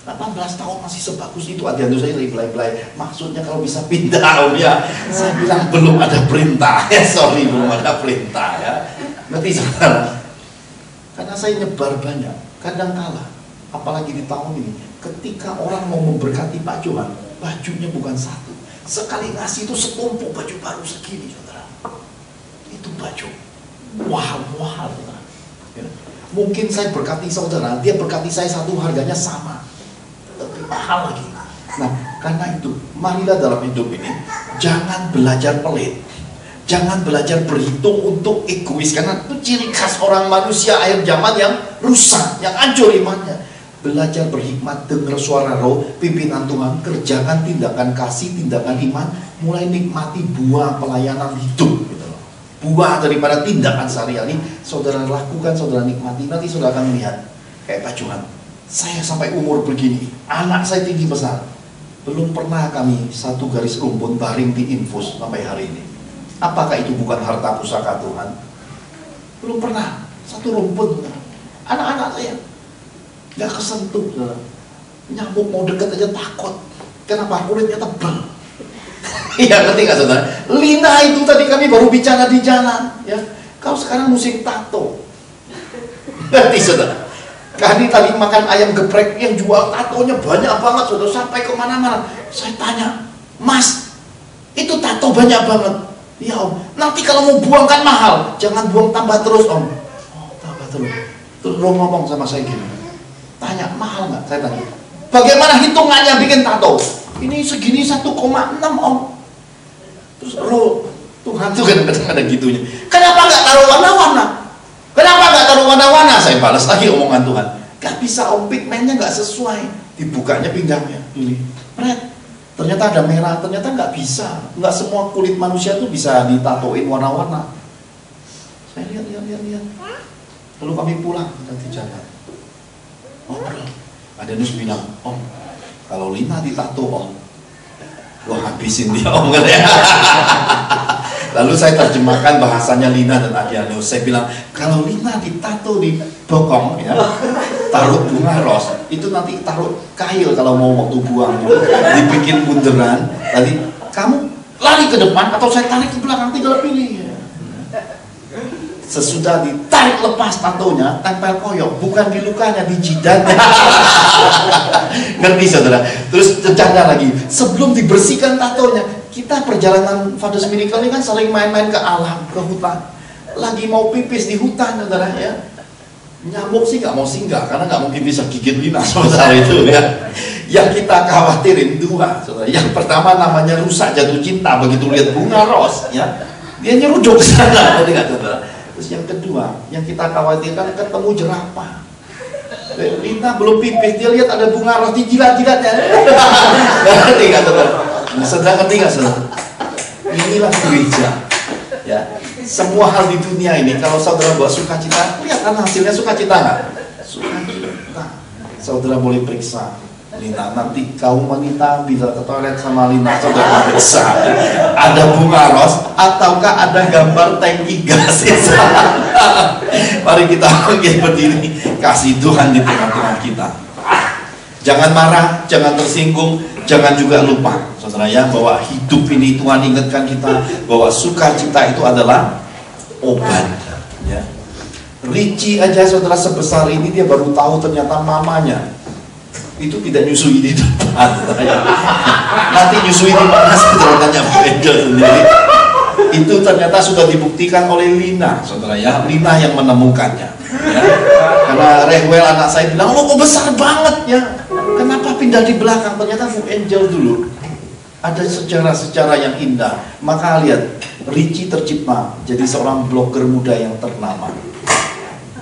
18 tahun masih sebagus itu. Adiantu saya belai-belai. Maksudnya kalau bisa pindah om ya. Saya bilang belum ada perintah. Sorry, belum ada perintah ya. Ngerti saudara? Karena saya nyebar banyak. Kadang-kala, apalagi di tahun ini, ketika orang mau memberkati Pak Johan, bajunya bukan satu. Sekali ngasih itu setumpuk baju baru segini, saudara. Itu baju mahal-mahal, saudara. Ya. Mungkin saya berkati saudara, dia berkati saya satu harganya sama, lebih mahal lagi. Nah, karena itu, marilah dalam hidup ini jangan belajar pelit. Jangan belajar berhitung untuk egois. Karena itu ciri khas orang manusia akhir zaman yang rusak, yang hancur imannya. belajar berhikmat, dengar suara roh, pimpinan Tuhan, kerjakan tindakan kasih, tindakan iman, mulai nikmati buah pelayanan hidup gitu loh. Buah daripada tindakan sehari-hari saudara lakukan, saudara nikmati, nanti saudara akan melihat kayak Pak Johan. Saya sampai umur begini, anak saya tinggi besar, belum pernah kami satu garis rumpun baring di infus sampai hari ini. Apakah itu bukan harta pusaka Tuhan? Belum pernah satu rumpun. Anak-anak saya nggak kesentuh, nyamuk mau deket aja takut. Kenapa? Kulitnya tebal. Iya, ngerti nggak saudara? Lina itu tadi kami baru bicara di jalan, ya. Kau sekarang musim tato. Ngerti saudara? Kami tadi makan ayam geprek yang jual tatonya banyak banget, saudara, sampai kemana-mana. Saya tanya, Mas, itu tato banyak banget. Ya Om, nanti kalau mau buang kan mahal, jangan buang, tambah terus Om. Oh, tambah terus. Terus Roh ngomong sama saya gini, tanya, mahal nggak? Saya tanya, bagaimana hitungannya bikin tato? Ini segini 1,6 Om. Terus Roh, Tuhan tuh kadang-kadang ada gitunya. Kenapa nggak taruh warna-warna? Kenapa nggak taruh warna-warna? Saya balas lagi omongan Tuhan. Gak bisa Om, pigmennya nggak sesuai. Dibukanya pinggangnya, ini, Pret. Ternyata ada merah, ternyata nggak bisa. Nggak semua kulit manusia tuh bisa ditatoin warna-warna. Saya lihat. Lalu kami pulang nanti jalan. Ngobrol. Ada nus bilang, Om, kalau Lina ditato Om, lo habisin dia Om, katanya. Lalu saya terjemahkan bahasanya Lina dan Adianus. Saya bilang, kalau Lina ditato di bokong, ya, taruh bunga ros, itu nanti taruh kail kalau mau waktu buang, dibikin bunderan. Tadi kamu lari ke depan atau saya tarik ke belakang, tinggal pilih. Sesudah ditarik lepas tatonya, tempel koyok, bukan di lukanya, di jidatnya. Ngerti saudara? Terus bercanda lagi, sebelum dibersihkan tatonya, kita perjalanan Father's Miracle ini kan sering main-main ke alam, ke hutan. Lagi mau pipis di hutan, saudara, ya. Nyamuk sih nggak mau singgah, karena nggak mungkin bisa gigit Lina, saudara itu, ya. Yang kita khawatirin dua, saudara. Yang pertama namanya rusak jatuh cinta, begitu lihat bunga ros, ya, dia nyeruduk ke sana, ngerti nggak, saudara? Terus yang kedua, yang kita khawatirkan ketemu jerapah. Lina belum pipis, dia lihat ada bunga ros, dijilat-jilatnya. Ngerti nggak, saudara? Saudara ngerti nggak, saudara? Inilah gereja, ya. Semua hal di dunia ini, kalau saudara buat sukacita, lihat kan hasilnya sukacita nggak? Sukacita. Saudara boleh periksa Lina, nanti kaum wanita bila ke toilet sama Lina, saudara periksa ada bunga ros ataukah ada gambar tangki gas. Mari kita bangkit berdiri, kasih Tuhan di tengah-tengah kita. Jangan marah, jangan tersinggung, jangan juga lupa, saudara, ya, bahwa hidup ini Tuhan ingatkan kita bahwa sukacita itu adalah obat, ya. Richie aja, saudara, sebesar ini dia baru tahu ternyata mamanya itu tidak nyusui di depan, ya. Nanti nyusui di mana, saudara, tanya Bu Angel sendiri. Itu ternyata sudah dibuktikan oleh Lina, saudara, ya. Lina yang menemukannya, ya. Karena Rehwell anak saya bilang, lo kok besar banget, ya, kenapa pindah di belakang? Ternyata Bu Angel dulu ada sejarah-sejarah yang indah. Maka lihat, Richie tercipta jadi seorang blogger muda yang ternama,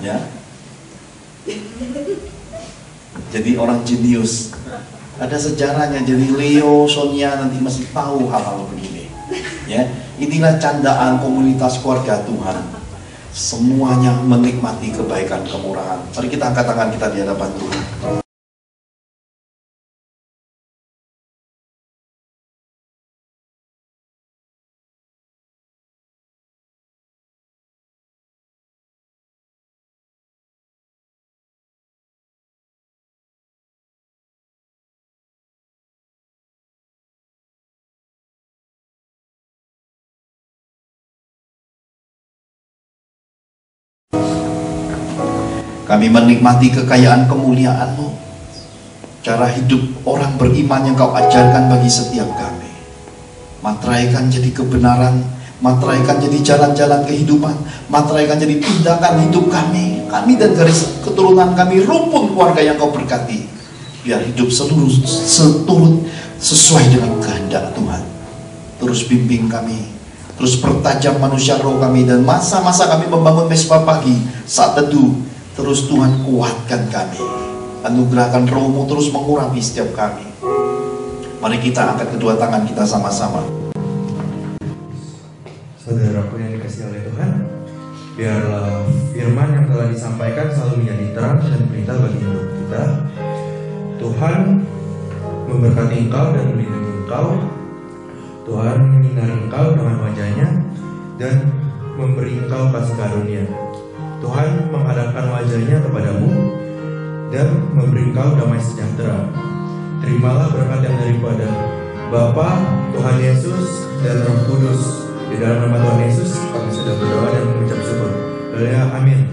ya. Jadi orang jenius. Ada sejarahnya. Jadi Leo, Sonia nanti masih tahu hal-hal begini, ya. Inilah candaan komunitas keluarga Tuhan. Semuanya menikmati kebaikan, kemurahan. Mari kita angkat tangan kita di hadapan Tuhan. Kami menikmati kekayaan kemuliaan-Mu, cara hidup orang beriman yang Kau ajarkan bagi setiap kami. Materaikan jadi kebenaran, materaikan jadi jalan-jalan kehidupan, materaikan jadi tindakan hidup kami dan garis keturunan kami, rumpun keluarga yang Kau berkati. Biar hidup sesuai dengan kehendak Tuhan. Terus bimbing kami, terus pertajam manusia roh kami, dan masa-masa kami membangun mesbah pagi saat teduh, terus Tuhan kuatkan kami. Anugerahkan Roh-Mu terus mengurapi setiap kami. Mari kita angkat kedua tangan kita sama-sama. Saudaraku yang dikasihi oleh Tuhan, biarlah firman yang telah disampaikan selalu menjadi terang dan berita bagi hidup kita. Tuhan memberkati engkau dan melindungi engkau. Tuhan menyinari engkau dengan wajah-Nya dan memberi engkau kasih karunia. Tuhan menghadapkan wajah-Nya kepadamu dan memberi engkau damai sejahtera. Terimalah berkat yang daripada Bapa, Tuhan Yesus, dan Roh Kudus. Di dalam nama Tuhan Yesus kami sudah berdoa dan mengucap syukur. Haleluya, amin.